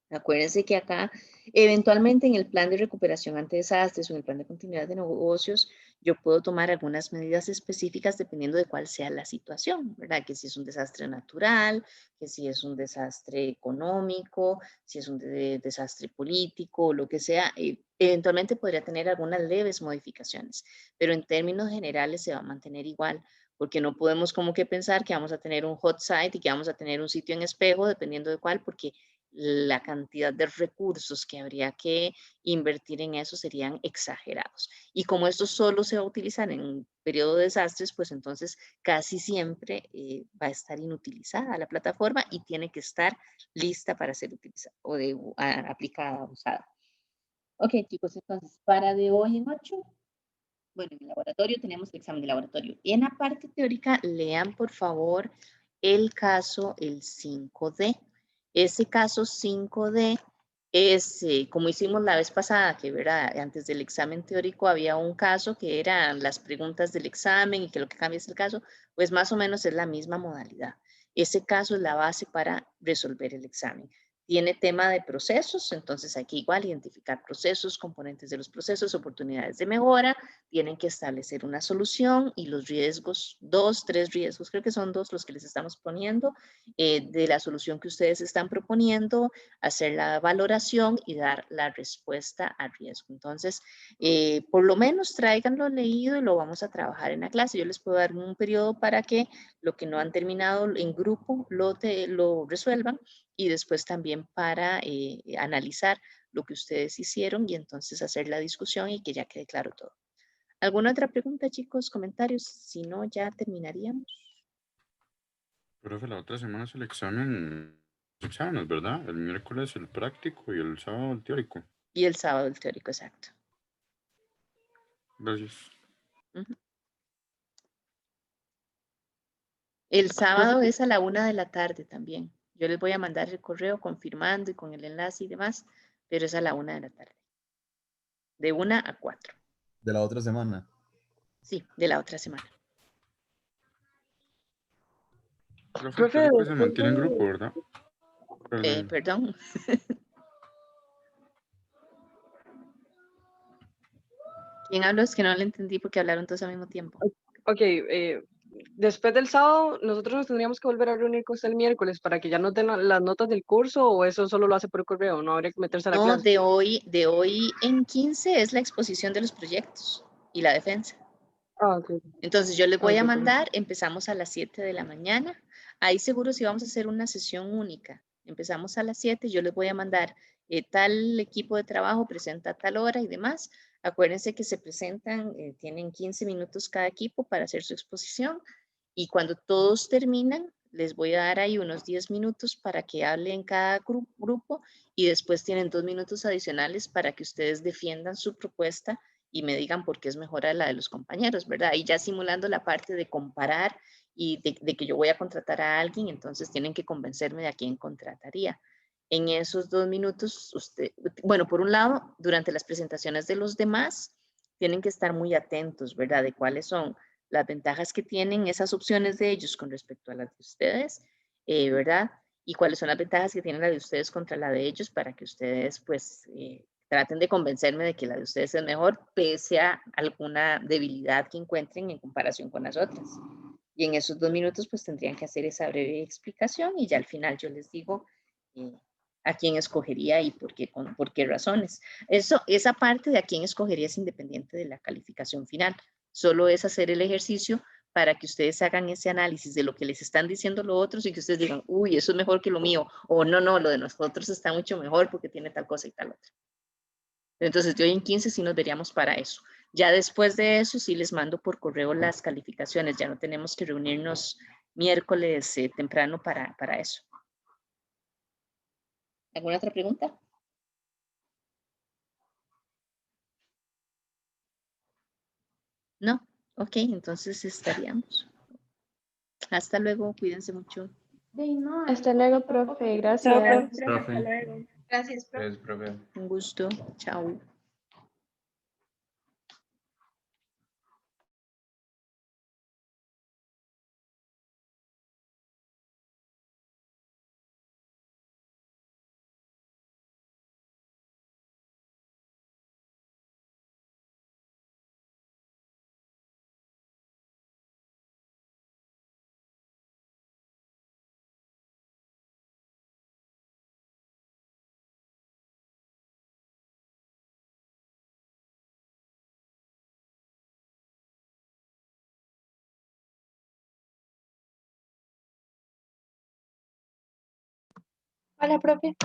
A: Acuérdense que acá, eventualmente en el plan de recuperación ante desastres o en el plan de continuidad de negocios, yo puedo tomar algunas medidas específicas dependiendo de cuál sea la situación, ¿verdad? Que si es un desastre natural, que si es un desastre económico, si es un desastre político, lo que sea, eventualmente podría tener algunas leves modificaciones, pero en términos generales se va a mantener igual, porque no podemos como que pensar que vamos a tener un hot site y que vamos a tener un sitio en espejo, dependiendo de cuál, porque la cantidad de recursos que habría que invertir en eso serían exagerados. Y como esto solo se va a utilizar en un periodo de desastres, pues entonces casi siempre va a estar inutilizada la plataforma y tiene que estar lista para ser utilizada o aplicada, usada. Ok, chicos, entonces para de hoy en 8, bueno, en el laboratorio tenemos el examen de laboratorio. Y en la parte teórica, lean por favor el caso, el 5D. Ese caso 5D es, como hicimos la vez pasada, que ¿verdad? Antes del examen teórico había un caso que eran las preguntas del examen y que lo que cambia es el caso, pues más o menos es la misma modalidad. Ese caso es la base para resolver el examen. Tiene tema de procesos, entonces hay que igual identificar procesos, componentes de los procesos, oportunidades de mejora, tienen que establecer una solución y los riesgos, 2, 3 riesgos, creo que son 2 los que les estamos poniendo, de la solución que ustedes están proponiendo, hacer la valoración y dar la respuesta al riesgo. Entonces, por lo menos tráiganlo leído y lo vamos a trabajar en la clase. Yo les puedo dar un periodo para que lo que no han terminado en grupo lo resuelvan y después también para analizar lo que ustedes hicieron y entonces hacer la discusión y que ya quede claro todo. ¿Alguna otra pregunta, chicos? ¿Comentarios? Si no, ya terminaríamos.
S: Profe, la otra semana es el examen, exámenes, ¿verdad? El miércoles el práctico y el sábado el teórico.
A: Y el sábado el teórico, exacto.
S: Gracias.
A: El sábado es a la 1 de la tarde también. Yo les voy a mandar el correo confirmando y con el enlace y demás, pero es a la 1 de la tarde. De 1 a 4.
Q: De la otra semana.
A: Sí, de la otra semana.
S: Profe, el teórico se mantiene en grupo, ¿verdad?
A: Perdón. ¿Quién habló? Es que no le entendí porque hablaron todos al mismo tiempo.
O: Ok, después del sábado, nosotros nos tendríamos que volver a reunir con usted el miércoles para que ya nos den las notas del curso, o eso solo lo hace por correo, no habría que meterse a la
A: No,
O: clase.
A: de hoy en 15 es la exposición de los proyectos y la defensa.
O: Ah, ok.
A: Entonces yo les voy a
O: Ok,
A: mandar, empezamos a las 7 de la mañana. Ahí seguro si vamos a hacer una sesión única. Empezamos a las 7, yo les voy a mandar tal equipo de trabajo, presenta a tal hora y demás. Acuérdense que se presentan, tienen 15 minutos cada equipo para hacer su exposición y cuando todos terminan, les voy a dar ahí unos 10 minutos para que hablen cada grupo y después tienen 2 minutos adicionales para que ustedes defiendan su propuesta y me digan por qué es mejor a la de los compañeros, ¿verdad? Y ya simulando la parte de comparar y de que yo voy a contratar a alguien, entonces tienen que convencerme de a quién contrataría. En esos 2 minutos, bueno, por un lado, durante las presentaciones de los demás, tienen que estar muy atentos, ¿verdad? De cuáles son las ventajas que tienen esas opciones de ellos con respecto a las de ustedes, ¿verdad? Y cuáles son las ventajas que tienen la de ustedes contra la de ellos para que ustedes, pues, traten de convencerme de que la de ustedes es mejor, pese a alguna debilidad que encuentren en comparación con las otras. Y en esos 2 minutos, pues, tendrían que hacer esa breve explicación y ya al final yo les digo a quién escogería y por qué razones. Esa parte de a quién escogería es independiente de la calificación final. Solo es hacer el ejercicio para que ustedes hagan ese análisis de lo que les están diciendo los otros y que ustedes digan, uy, eso es mejor que lo mío, o no, lo de nosotros está mucho mejor porque tiene tal cosa y tal otra. Entonces, de hoy en 15 sí nos veríamos para eso. Ya después de eso sí les mando por correo las calificaciones, ya no tenemos que reunirnos miércoles temprano para eso. ¿Alguna otra pregunta? No, ok, entonces estaríamos. Hasta luego, cuídense mucho.
R: Hasta luego, profe. Gracias.
H: Hasta luego. Gracias, profe.
M: Gracias, profe.
A: Un gusto. Chao.
R: Hola, profe.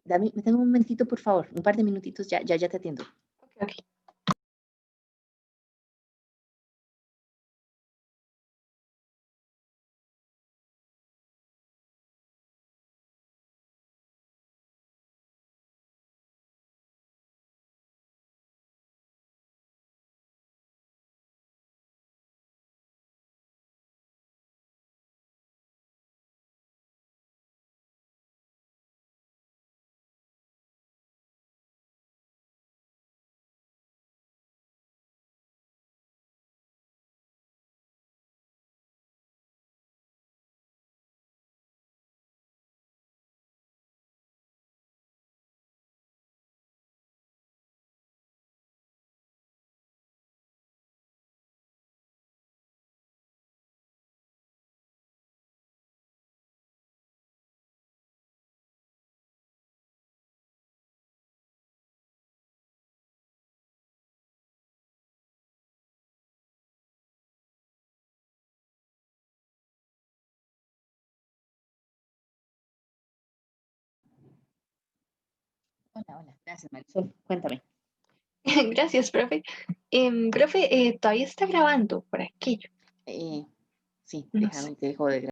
A: Dame un momentito, por favor, un par de minutitos, ya te atiendo.
R: Ok.
A: Hola, gracias Marisol. Cuéntame.
T: Gracias, profe. Profe, ¿todavía está grabando por aquello?
A: Sí,
T: No
A: déjame, te dejo de grabar.